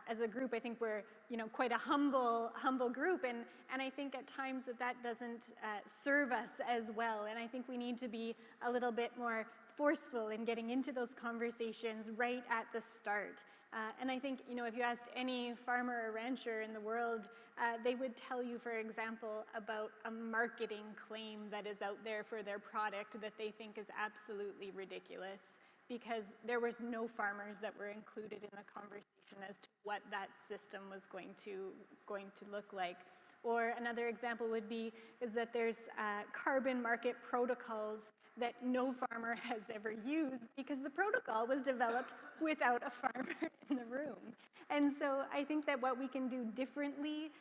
as a group, I think we're, you know, quite a humble group, and I think at times that doesn't serve us as well, and I think we need to be a little bit more forceful in getting into those conversations right at the start. And I think, you know, if you asked any farmer or rancher in the world, they would tell you, for example, about a marketing claim that is out there for their product that they think is absolutely ridiculous. because there was no farmers that were included in the conversation as to what that system was going to look like. Or another example would be is that there's carbon market protocols that no farmer has ever used because the protocol was developed without a farmer in the room. And so I think that what we can do differently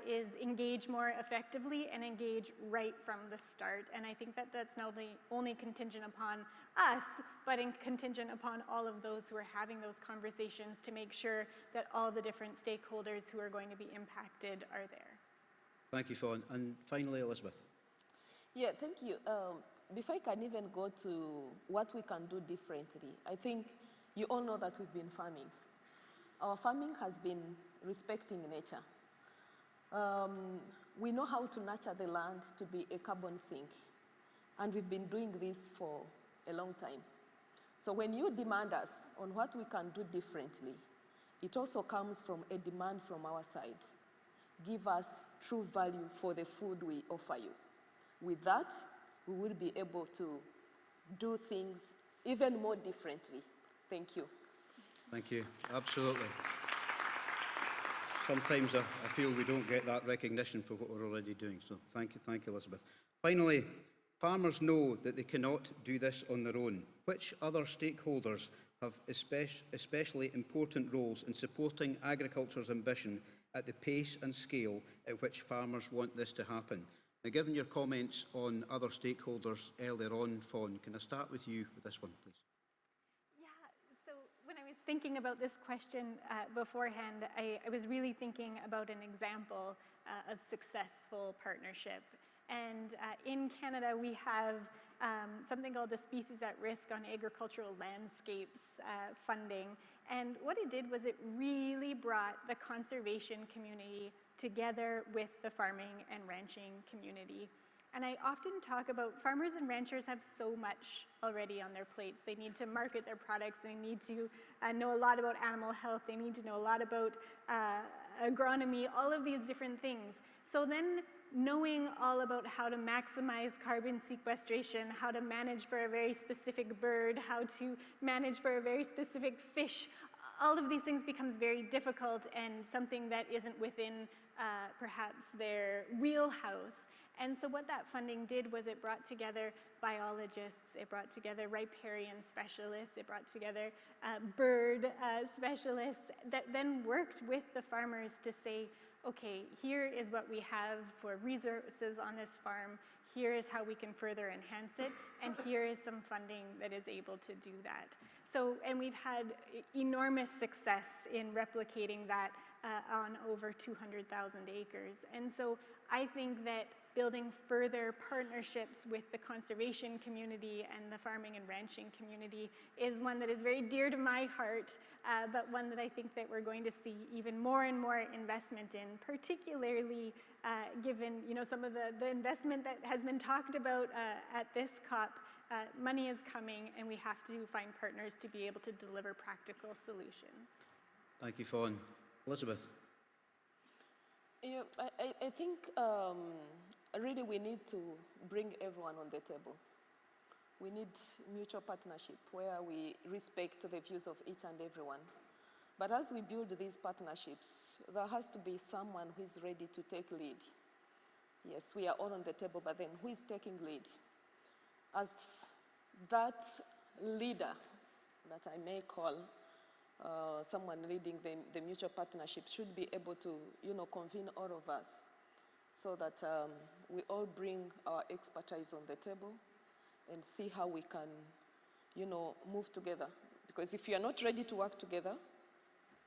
is engage more effectively and engage right from the start. And I think that that's not only contingent upon us, but contingent upon all of those who are having those conversations to make sure that all the different stakeholders who are going to be impacted are there. Thank you, Fawn. And finally, Elizabeth. Yeah, thank you. Before I can even go to what we can do differently, I think you all know that we've been farming. Our farming has been respecting nature. We know how to nurture the land to be a carbon sink, and we've been doing this for a long time. So when you demand us on what we can do differently, it also comes from a demand from our side. Give us true value for the food we offer you. With that, we will be able to do things even more differently. Thank you. Thank you. Absolutely. Sometimes I feel we don't get that recognition for what we're already doing. So thank you, Elizabeth. Finally, farmers know that they cannot do this on their own. Which other stakeholders have especially important roles in supporting agriculture's ambition at the pace and scale at which farmers want this to happen? Now, given your comments on other stakeholders earlier on, Fawn, can I start with you with this one, please? Yeah, so when I was thinking about this question beforehand, I was really thinking about an example of successful partnership. And in Canada, we have something called the Species at Risk on Agricultural Landscapes funding. And what it did was it really brought the conservation community together with the farming and ranching community. And I often talk about farmers and ranchers have so much already on their plates. They need to market their products. They need to know a lot about animal health. They need to know a lot about agronomy, all of these different things. So then knowing all about how to maximize carbon sequestration, how to manage for a very specific bird, how to manage for a very specific fish, all of these things becomes very difficult and something that isn't within perhaps their wheelhouse. And so what that funding did was it brought together biologists, it brought together riparian specialists, it brought together bird specialists that then worked with the farmers to say, okay, here is what we have for resources on this farm, here is how we can further enhance it, and here is some funding that is able to do that. So, and we've had enormous success in replicating that on over 200,000 acres. And so I think that building further partnerships with the conservation community and the farming and ranching community is one that is very dear to my heart, but one that I think that we're going to see even more and more investment in, particularly given some of the investment that has been talked about at this COP. Money is coming, and we have to find partners to be able to deliver practical solutions. Thank you, Fawn. Elizabeth. Yeah, I think really we need to bring everyone on the table. We need mutual partnership where we respect the views of each and everyone. But as we build these partnerships, there has to be someone who is ready to take lead. Yes, we are all on the table, but then who is taking lead? As that leader that I may call someone leading the mutual partnership should be able to, convene all of us so that we all bring our expertise on the table and see how we can, move together. Because if you are not ready to work together,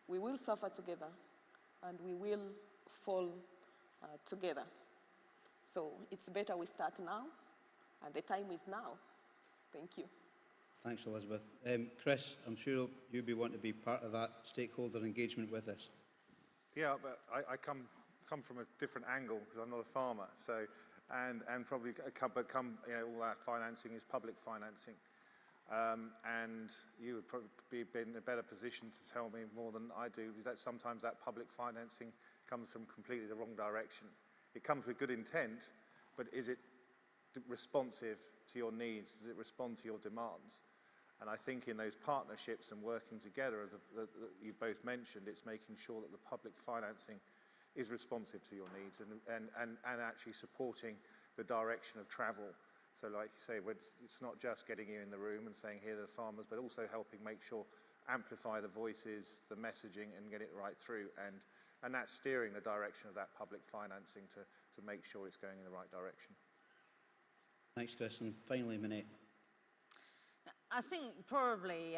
we will suffer together and we will fall together. So it's better we start now, and the time is now. Thank you. Thanks, Elizabeth. Chris, I'm sure you'll be wanting to be part of that stakeholder engagement with us. Yeah, but I come from a different angle because I'm not a farmer. So, and probably all that financing is public financing, and you would probably be in a better position to tell me more than I do, is that sometimes that public financing comes from completely the wrong direction. It comes with good intent, but is it responsive to your needs? Does it respond to your demands? And I think in those partnerships and working together that you've both mentioned, it's making sure that the public financing is responsive to your needs and actually supporting the direction of travel. So like you say, it's not just getting you in the room and saying, here are the farmers, but also helping make sure, amplify the voices, the messaging, and get it right through. And that's steering the direction of that public financing to make sure it's going in the right direction. Thanks, Chris. And finally, Minette. I think probably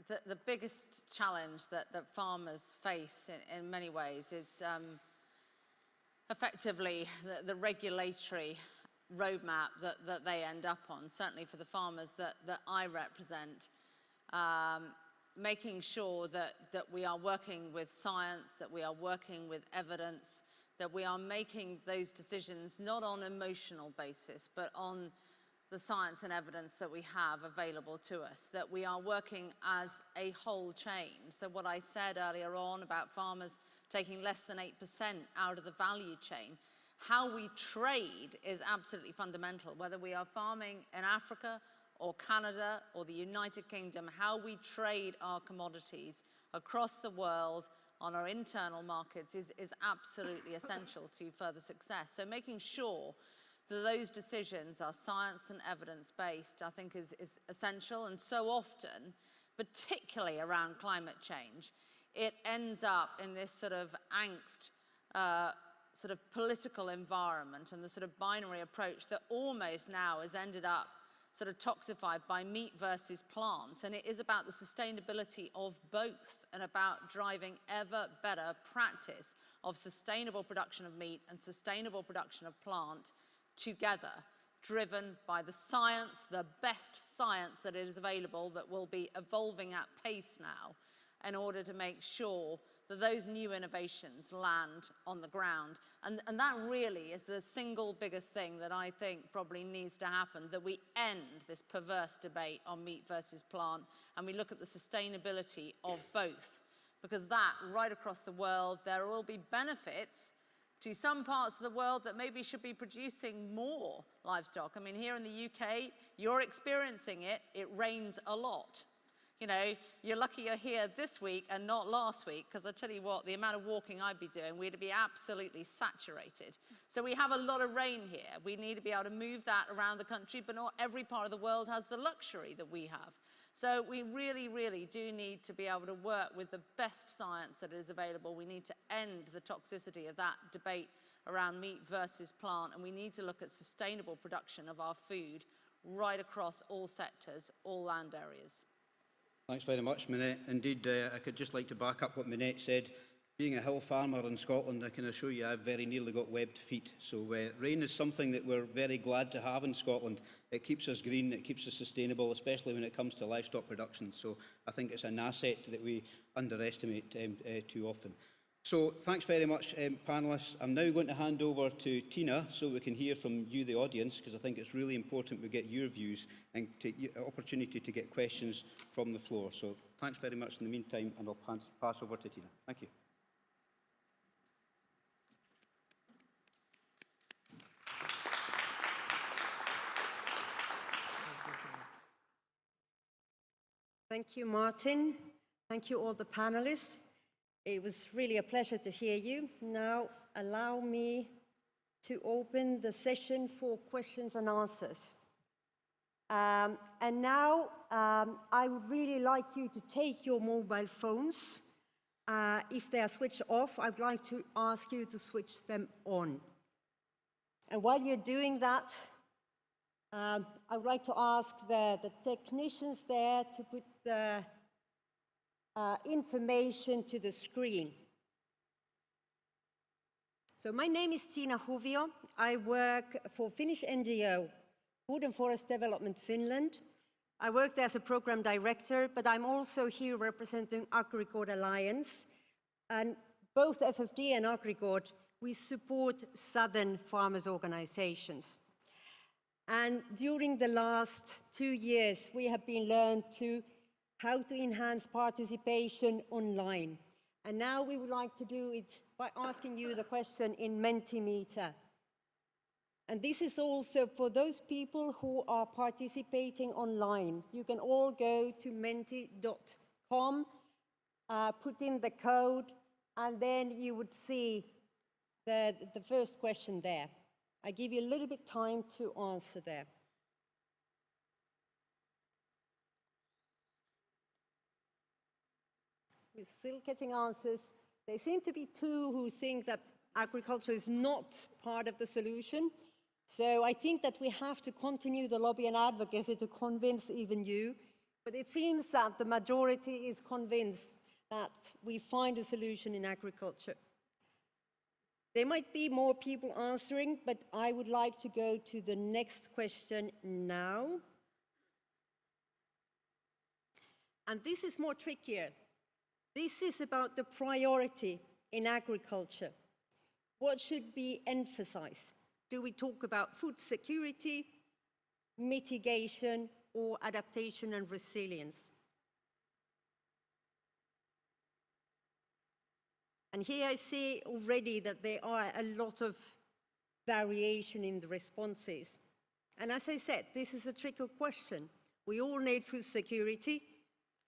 the biggest challenge that farmers face in many ways is effectively the regulatory roadmap that they end up on, certainly for the farmers that I represent, making sure that we are working with science, that we are working with evidence, that we are making those decisions not on an emotional basis, but on the science and evidence that we have available to us, that we are working as a whole chain. So what I said earlier on about farmers taking less than 8% out of the value chain, how we trade is absolutely fundamental, whether we are farming in Africa or Canada or the United Kingdom, how we trade our commodities across the world on our internal markets is absolutely essential to further success. So making sure that those decisions are science and evidence-based, I think is essential. And so often, particularly around climate change, it ends up in this sort of angst, sort of political environment and the sort of binary approach that almost now has ended up sort of toxified by meat versus plant. And it is about the sustainability of both and about driving ever better practice of sustainable production of meat and sustainable production of plant together, driven by the science, the best science that is available, that will be evolving at pace now, in order to make sure that those new innovations land on the ground. And that really is the single biggest thing that I think probably needs to happen, that we end this perverse debate on meat versus plant, and we look at the sustainability of both. Because that, right across the world, there will be benefits to some parts of the world that maybe should be producing more livestock. I mean, here in the UK, you're experiencing it. It rains a lot. You know, you're lucky you're here this week and not last week, because I tell you what, the amount of walking I'd be doing, we'd be absolutely saturated. So we have a lot of rain here. We need to be able to move that around the country, but not every part of the world has the luxury that we have. So we really, really do need to be able to work with the best science that is available. We need to end the toxicity of that debate around meat versus plant, and we need to look at sustainable production of our food right across all sectors, all land areas. Thanks very much, Minette. Indeed, I could just like to back up what Minette said. Being a hill farmer in Scotland, I can assure you I've very nearly got webbed feet. So rain is something that we're very glad to have in Scotland. It keeps us green, it keeps us sustainable, especially when it comes to livestock production. So I think it's an asset that we underestimate too often. So thanks very much, panellists. I'm now going to hand over to Tina so we can hear from you, the audience, because I think it's really important we get your views and take the opportunity to get questions from the floor. So thanks very much in the meantime, and I'll pass over to Tina. Thank you. Thank you, Martin. Thank you, all the panelists. It was really a pleasure to hear you. Now, allow me to open the session for questions and answers. And now, I would really like you to take your mobile phones. If they are switched off, I'd like to ask you to switch them on. And while you're doing that, I would like to ask the technicians there to put the information to the screen. So my name is Tina Huvio. I work for Finnish NGO, Food and Forest Development Finland. I work there as a program director, but I'm also here representing Agricord Alliance. And both FFD and Agricord, we support southern farmers' organizations. And during the last 2 years, we have been learned how to enhance participation online. And now we would like to do it by asking you the question in Mentimeter. And this is also for those people who are participating online. You can all go to menti.com, put in the code, and then you would see the first question there. I give you a little bit time to answer there. We're still getting answers. There seem to be two who think that agriculture is not part of the solution. So I think that we have to continue the lobby and advocacy to convince even you. But it seems that the majority is convinced that we find a solution in agriculture. There might be more people answering, but I would like to go to the next question now. And this is more trickier. This is about the priority in agriculture. What should be emphasized? Do we talk about food security, mitigation, or adaptation and resilience? And here I see already that there are a lot of variation in the responses. And as I said, this is a tricky question. We all need food security,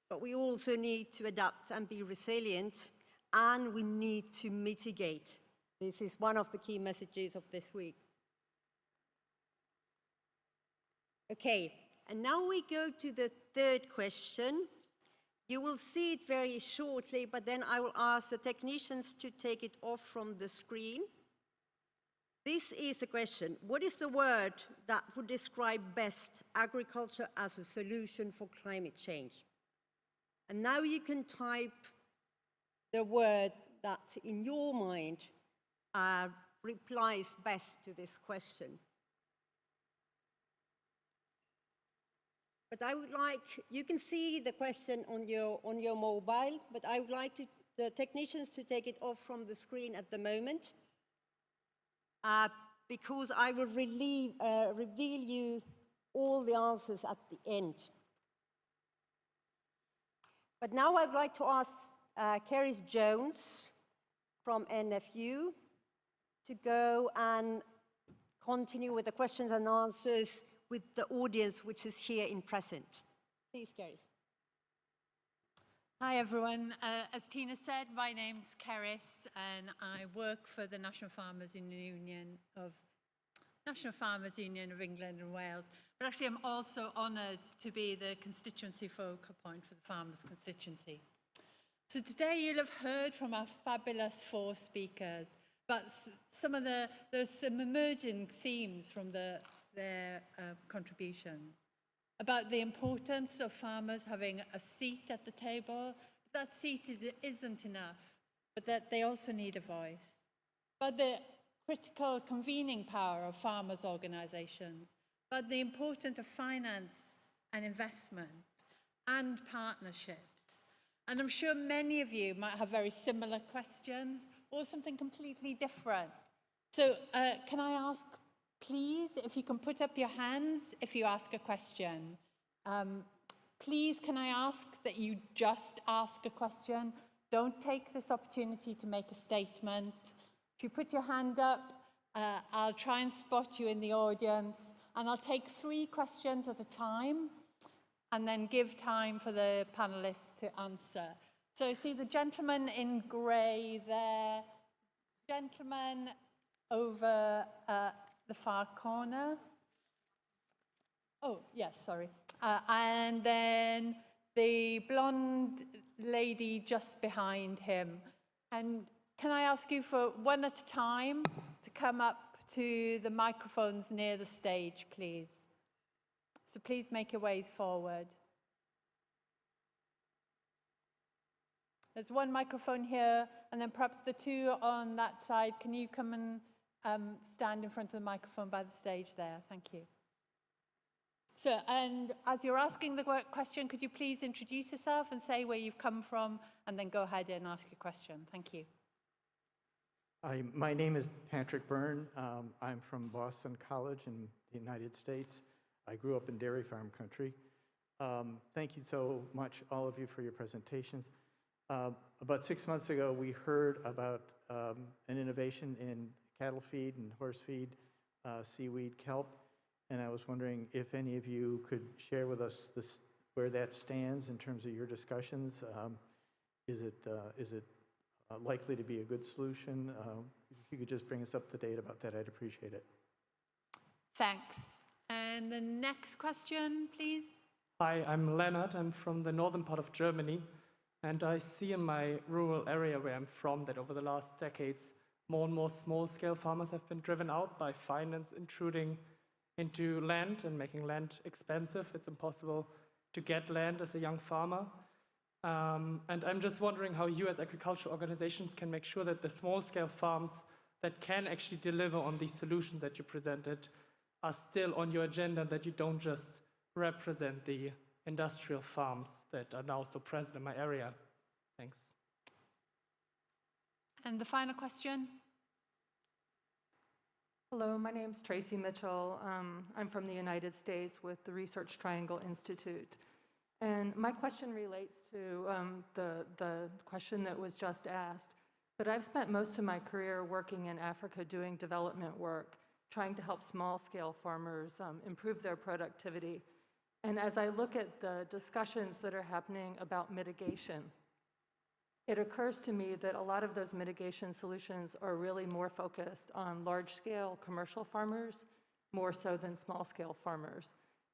but we also need to adapt and be resilient, and we need to mitigate. This is one of the key messages of this week. Okay, and now we go to the third question. You will see it very shortly, but then I will ask the technicians to take it off from the screen. This is the question: what is the word that would describe best agriculture as a solution for climate change? And now you can type the word that in your mind replies best to this question. But I would like, you can see the question on your mobile, but I would like the technicians to take it off from the screen at the moment, because I will reveal you all the answers at the end. But now I'd like to ask Keris Jones from NFU to go and continue with the questions and answers with the audience which is here in present. Please, Keris. Hi everyone. As Tina said, my name's Keris and I work for the National Farmers Union of England and Wales. But actually I'm also honoured to be the constituency focal point for the Farmers constituency. So today you'll have heard from our fabulous 4 speakers, but there's some emerging themes from their contributions about the importance of farmers having a seat at the table. That seat isn't enough, but that they also need a voice. But the critical convening power of farmers' organisations, but the importance of finance and investment and partnerships. And I'm sure many of you might have very similar questions or something completely different. So can I ask, please, if you can put up your hands if you ask a question. Please, can I ask that you just ask a question? Don't take this opportunity to make a statement. If you put your hand up, I'll try and spot you in the audience, and I'll take 3 questions at a time, and then give time for the panelists to answer. So see the gentleman in grey there, gentleman over the far corner. Oh, yes, sorry. And then the blonde lady just behind him. And can I ask you for one at a time to come up to the microphones near the stage, please? So please make your ways forward. There's 1 microphone here, and then perhaps the 2 on that side. Can you come and stand in front of the microphone by the stage there? Thank you. So, and as you're asking the question, could you please introduce yourself and say where you've come from, and then go ahead and ask your question. Thank you. My name is Patrick Byrne. I'm from Boston College in the United States. I grew up in dairy farm country. Thank you so much, all of you, for your presentations. About 6 months ago, we heard about an innovation in cattle feed and horse feed seaweed kelp. And I was wondering if any of you could share with us where that stands in terms of your discussions. Is it likely to be a good solution? If you could just bring us up to date about that, I'd appreciate it. Thanks. And the next question, please. Hi, I'm Leonard. I'm from the northern part of Germany. And I see in my rural area where I'm from that over the last decades, more and more small-scale farmers have been driven out by finance intruding into land and making land expensive. It's impossible to get land as a young farmer. And I'm just wondering how you as agricultural organizations can make sure that the small-scale farms that can actually deliver on these solutions that you presented are still on your agenda, that you don't just represent the industrial farms that are now so present in my area. Thanks. And the final question. Hello, my name's Tracy Mitchell. I'm from the United States with the Research Triangle Institute. And my question relates to the question that was just asked. But I've spent most of my career working in Africa doing development work, trying to help small-scale farmers improve their productivity. And as I look at the discussions that are happening about mitigation, it occurs to me that a lot of those mitigation solutions are really more focused on large-scale commercial farmers, more so than small-scale farmers.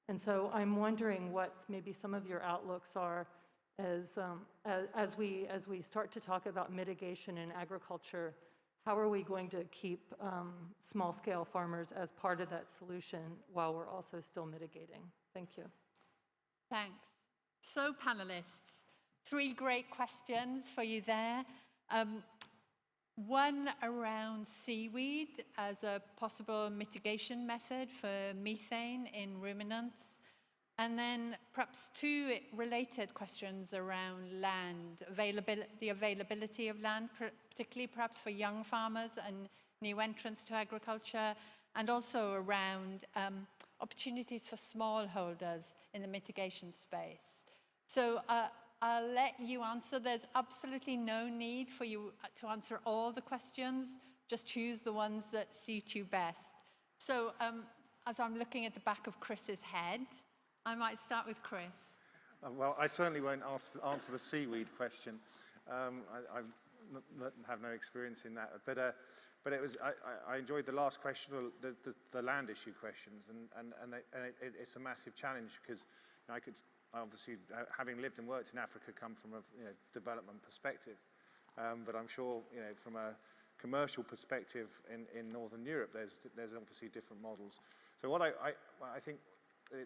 And so I'm wondering what maybe some of your outlooks are as we start to talk about mitigation in agriculture. How are we going to keep small-scale farmers as part of that solution while we're also still mitigating? Thank you. Thanks. So, panelists, 3 great questions for you there. One around seaweed as a possible mitigation method for methane in ruminants. And then perhaps 2 related questions around land, the availability of land, particularly perhaps for young farmers and new entrants to agriculture, and also around opportunities for smallholders in the mitigation space. So I'll let you answer. There's absolutely no need for you to answer all the questions. Just choose the ones that suit you best. So as I'm looking at the back of Chris's head, I might start with Chris. Well, I certainly won't answer the seaweed question. I have no experience in that. But it was, I enjoyed the last question, the land issue questions, and it's a massive challenge because I could obviously, having lived and worked in Africa, come from a development perspective. But I'm sure from a commercial perspective in Northern Europe, there's obviously different models. So what I think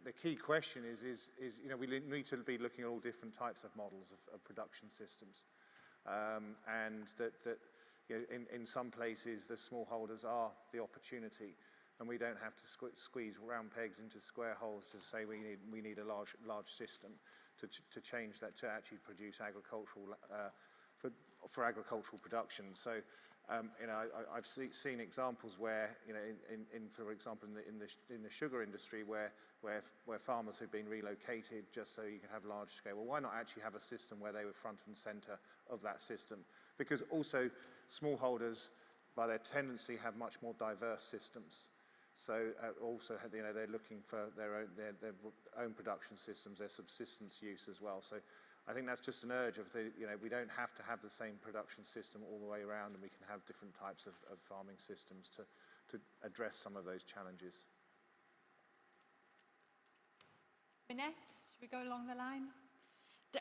the key question is we need to be looking at all different types of models of production systems, and that in some places the smallholders are the opportunity, and we don't have to squeeze round pegs into square holes to say we need a large system to change that, to actually produce agricultural for agricultural production. So I've seen examples where for example in the sugar industry where farmers have been relocated just so you can have large scale. Well, why not actually have a system where they were front and center of that system? Because also smallholders, by their tendency, have much more diverse systems. So also they're looking for their own production systems, their subsistence use as well. So I think that's just an urge of we don't have to have the same production system all the way around, and we can have different types of farming systems to address some of those challenges. Annette, should we go along the line?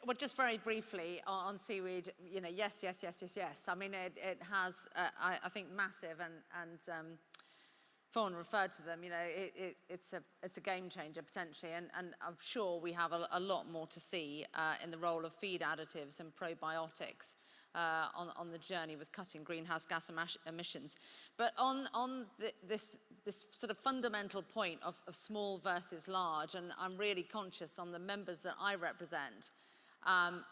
Well, just very briefly on seaweed, yes. I mean, it has, I think, massive and Fawn referred to them. It's a game changer potentially, and I'm sure we have a lot more to see in the role of feed additives and probiotics on the journey with cutting greenhouse gas emissions. But on this sort of fundamental point of small versus large, and I'm really conscious on the members that I represent.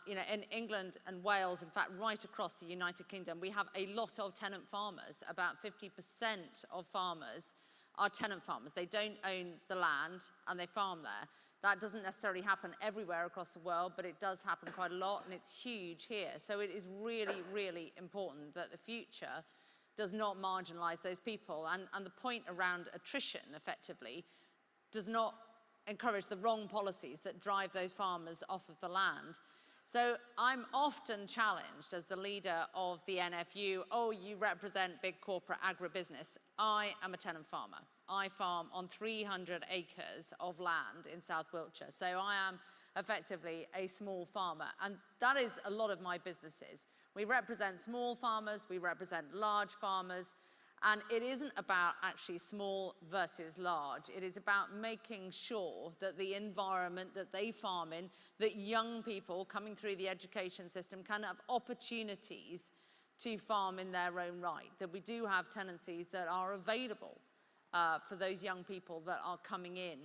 In England and Wales, in fact, right across the United Kingdom, we have a lot of tenant farmers. About 50% of farmers are tenant farmers. They don't own the land and they farm there. That doesn't necessarily happen everywhere across the world, but it does happen quite a lot, and it's huge here. So it is really, really important that the future does not marginalize those people. And the point around attrition, effectively, does not encourage the wrong policies that drive those farmers off of the land. So I'm often challenged as the leader of the NFU, oh, you represent big corporate agribusiness. I am a tenant farmer. I farm on 300 acres of land in South Wiltshire. So I am effectively a small farmer. And that is a lot of my businesses. We represent small farmers, we represent large farmers, and it isn't about actually small versus large. It is about making sure that the environment that they farm in, that young people coming through the education system can have opportunities to farm in their own right, that we do have tenancies that are available for those young people that are coming in.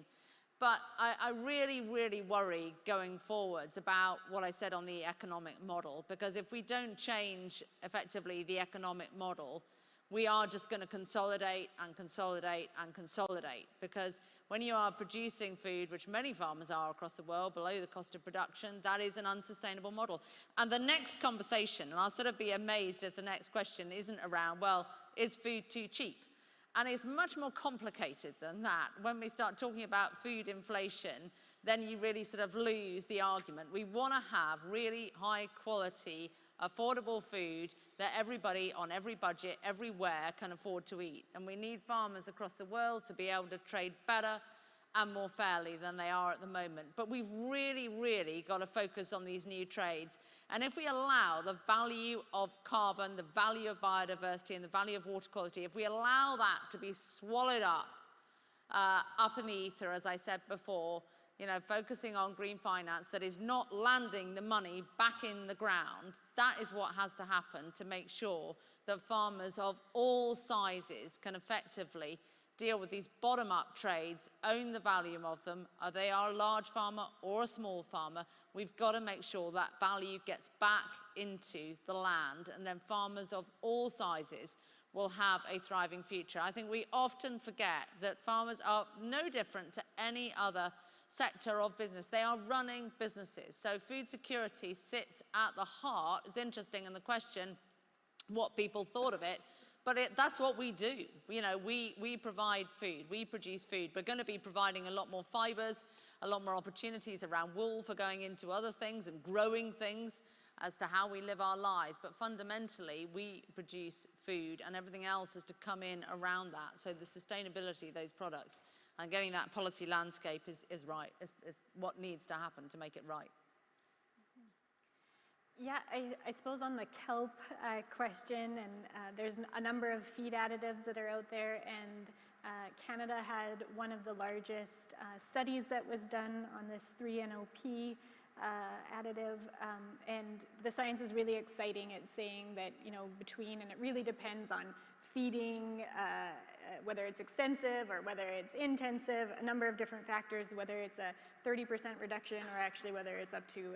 But I really, really worry going forwards about what I said on the economic model, because if we don't change effectively the economic model, we are just going to consolidate and consolidate and consolidate, because when you are producing food, which many farmers are across the world, below the cost of production, that is an unsustainable model. And the next conversation, and I'll sort of be amazed if the next question isn't around, well, is food too cheap? And it's much more complicated than that. When we start talking about food inflation, then you really sort of lose the argument. We want to have really high quality, affordable food that everybody on every budget, everywhere can afford to eat. And we need farmers across the world to be able to trade better and more fairly than they are at the moment. But we've really, really got to focus on these new trades. And if we allow the value of carbon, the value of biodiversity, and the value of water quality, if we allow that to be swallowed up in the ether, as I said before, you know, focusing on green finance that is not landing the money back in the ground, that is what has to happen to make sure that farmers of all sizes can effectively deal with these bottom-up trades, own the value of them. They are a large farmer or a small farmer. We've got to make sure that value gets back into the land, and then farmers of all sizes will have a thriving future. I think we often forget that farmers are no different to any other sector of business. They are running businesses. So food security sits at the heart. It's interesting in the question what people thought of it, but that's what we do. You know, we provide food, we produce food. We're going to be providing a lot more fibers, a lot more opportunities around wool for going into other things and growing things as to how we live our lives. But fundamentally, we produce food, and everything else is to come in around that. So the sustainability of those products and getting that policy landscape is what needs to happen to make it right. Yeah, I suppose on the kelp question, and there's a number of feed additives that are out there, and Canada had one of the largest studies that was done on this 3-NOP additive, and the science is really exciting. It's saying that, you know, and it really depends on feeding, whether it's extensive or whether it's intensive, a number of different factors, whether it's a 30% reduction or actually whether it's up to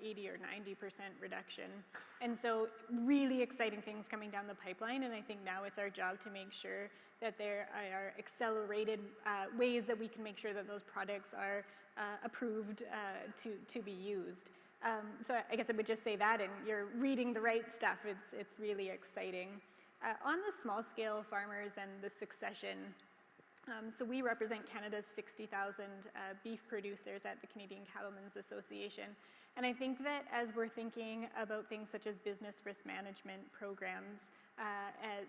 a 80 or 90% reduction. And so really exciting things coming down the pipeline, and I think now it's our job to make sure that there are accelerated ways that we can make sure that those products are approved to be used. So I guess I would just say that, and you're reading the right stuff. It's really exciting. On the small scale farmers and the succession, so we represent Canada's 60,000 beef producers at the Canadian Cattlemen's Association. And I think that as we're thinking about things such as business risk management programs,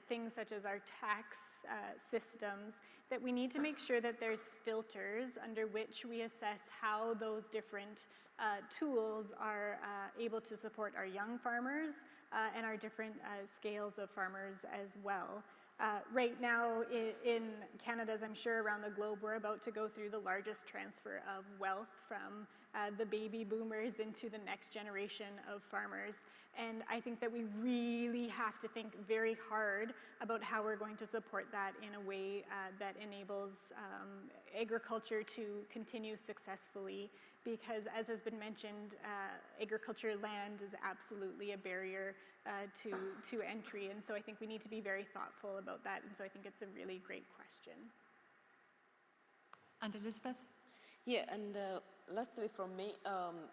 things such as our tax systems, that we need to make sure that there's filters under which we assess how those different tools are able to support our young farmers and our different scales of farmers as well. Right now in Canada, as I'm sure around the globe, we're about to go through the largest transfer of wealth from the baby boomers into the next generation of farmers. And I think that we really have to think very hard about how we're going to support that in a way that enables agriculture to continue successfully, because as has been mentioned, agriculture land is absolutely a barrier to entry. And so I think we need to be very thoughtful about that. And so I think it's a really great question. And Elizabeth? Yeah, and lastly from me,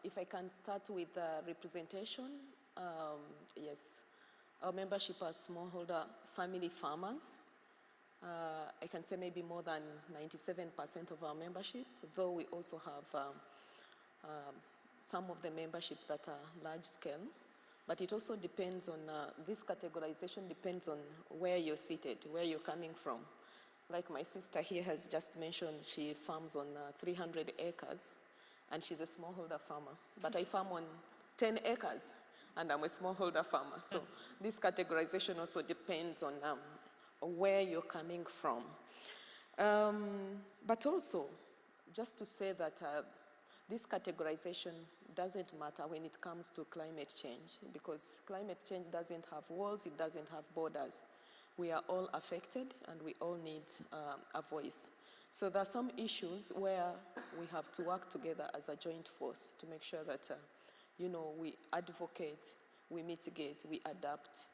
if I can start with representation. Yes, our membership are smallholder family farmers. I can say maybe more than 97% of our membership, though we also have some of the membership that are large scale. But it also depends on, this categorization depends on where you're seated, where you're coming from. Like my sister here has just mentioned, she farms on 300 acres, and she's a smallholder farmer. But I farm on 10 acres, and I'm a smallholder farmer. So this categorization also depends on where you're coming from. But also, just to say that this categorization doesn't matter when it comes to climate change, because climate change doesn't have walls, it doesn't have borders. We are all affected and we all need a voice. So there are some issues where we have to work together as a joint force to make sure that you know, we advocate, we mitigate, we adapt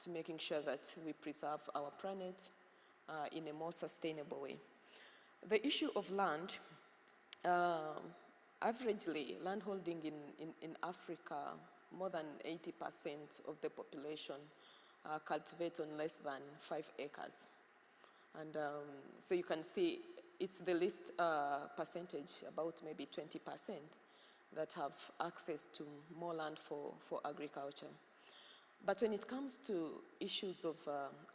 to making sure that we preserve our planet in a more sustainable way. The issue of land, averagely, landholding in Africa, more than 80% of the population cultivate on less than 5 acres. And so you can see it's the least percentage, about maybe 20%, that have access to more land for agriculture. But when it comes to issues of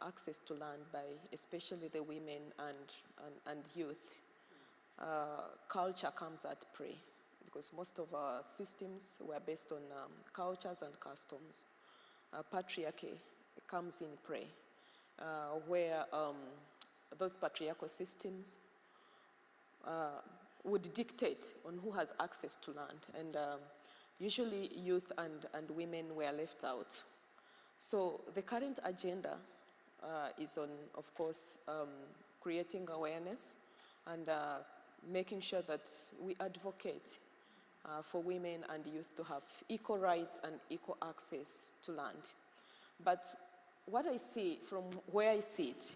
access to land by especially the women and youth, culture comes at play, because most of our systems were based on cultures and customs. Patriarchy comes in play, where those patriarchal systems would dictate on who has access to land, and usually youth and women were left out. So the current agenda is on, of course, creating awareness and making sure that we advocate for women and youth to have equal rights and equal access to land. But what I see from where I sit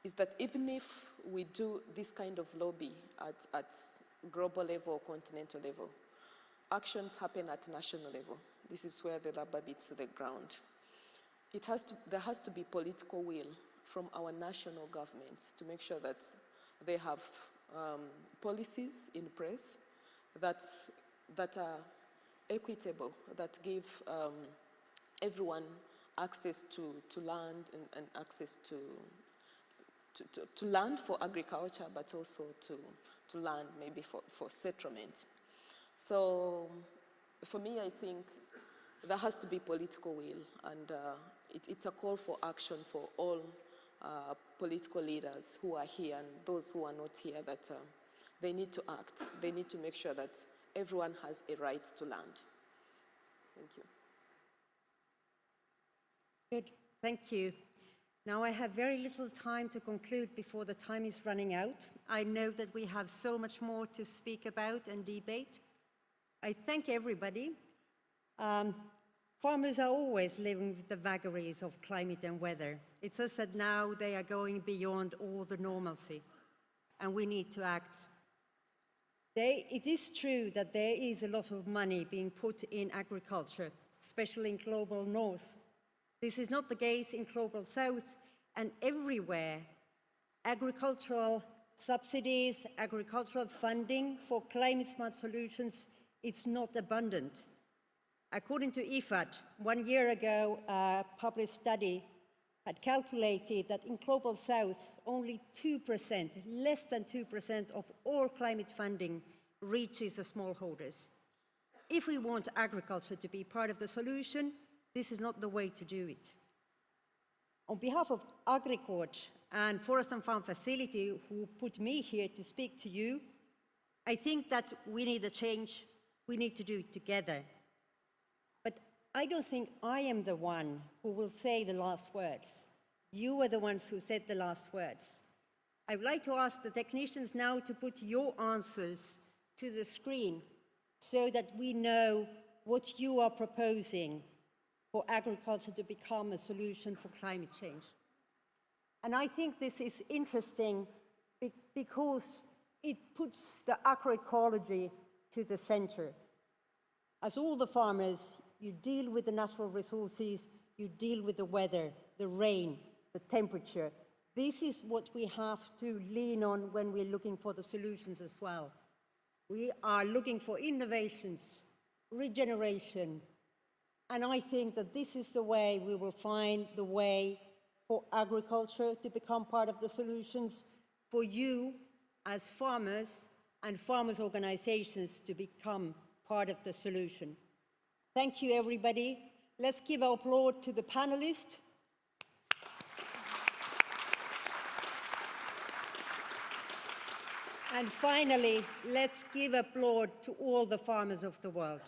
is that even if we do this kind of lobby at global level or continental level, actions happen at national level. This is where the rubber meets the ground. There has to be political will from our national governments to make sure that they have policies in place that are equitable, that give everyone access to land and access to land for agriculture, but also to land maybe for settlement. So for me, I think there has to be political will, and it's a call for action for all political leaders who are here and those who are not here, that they need to act. They need to make sure that everyone has a right to land. Thank you. Good, thank you. Now I have very little time to conclude before the time is running out. I know that we have so much more to speak about and debate. I thank everybody. Farmers are always living with the vagaries of climate and weather. It's just that now they are going beyond all the normalcy, and we need to act. It is true that there is a lot of money being put in agriculture, especially in Global North. This is not the case in Global South, and everywhere agricultural subsidies, agricultural funding for climate-smart solutions, it's not abundant. According to IFAD, 1 year ago, a published study had calculated that in Global South, only 2%, less than 2% of all climate funding reaches the smallholders. If we want agriculture to be part of the solution, this is not the way to do it. On behalf of Agricord and Forest and Farm Facility, who put me here to speak to you, I think that we need a change. We need to do it together. But I don't think I am the one who will say the last words. You are the ones who said the last words. I would like to ask the technicians now to put your answers to the screen so that we know what you are proposing for agriculture to become a solution for climate change. And I think this is interesting because it puts the agroecology to the center. As all the farmers, you deal with the natural resources, you deal with the weather, the rain, the temperature. This is what we have to lean on when we're looking for the solutions as well. We are looking for innovations, regeneration, and I think that this is the way we will find the way for agriculture to become part of the solutions, for you as farmers and farmers' organizations to become part of the solution. Thank you, everybody. Let's give our applause to the panelists. And finally, let's give applause to all the farmers of the world.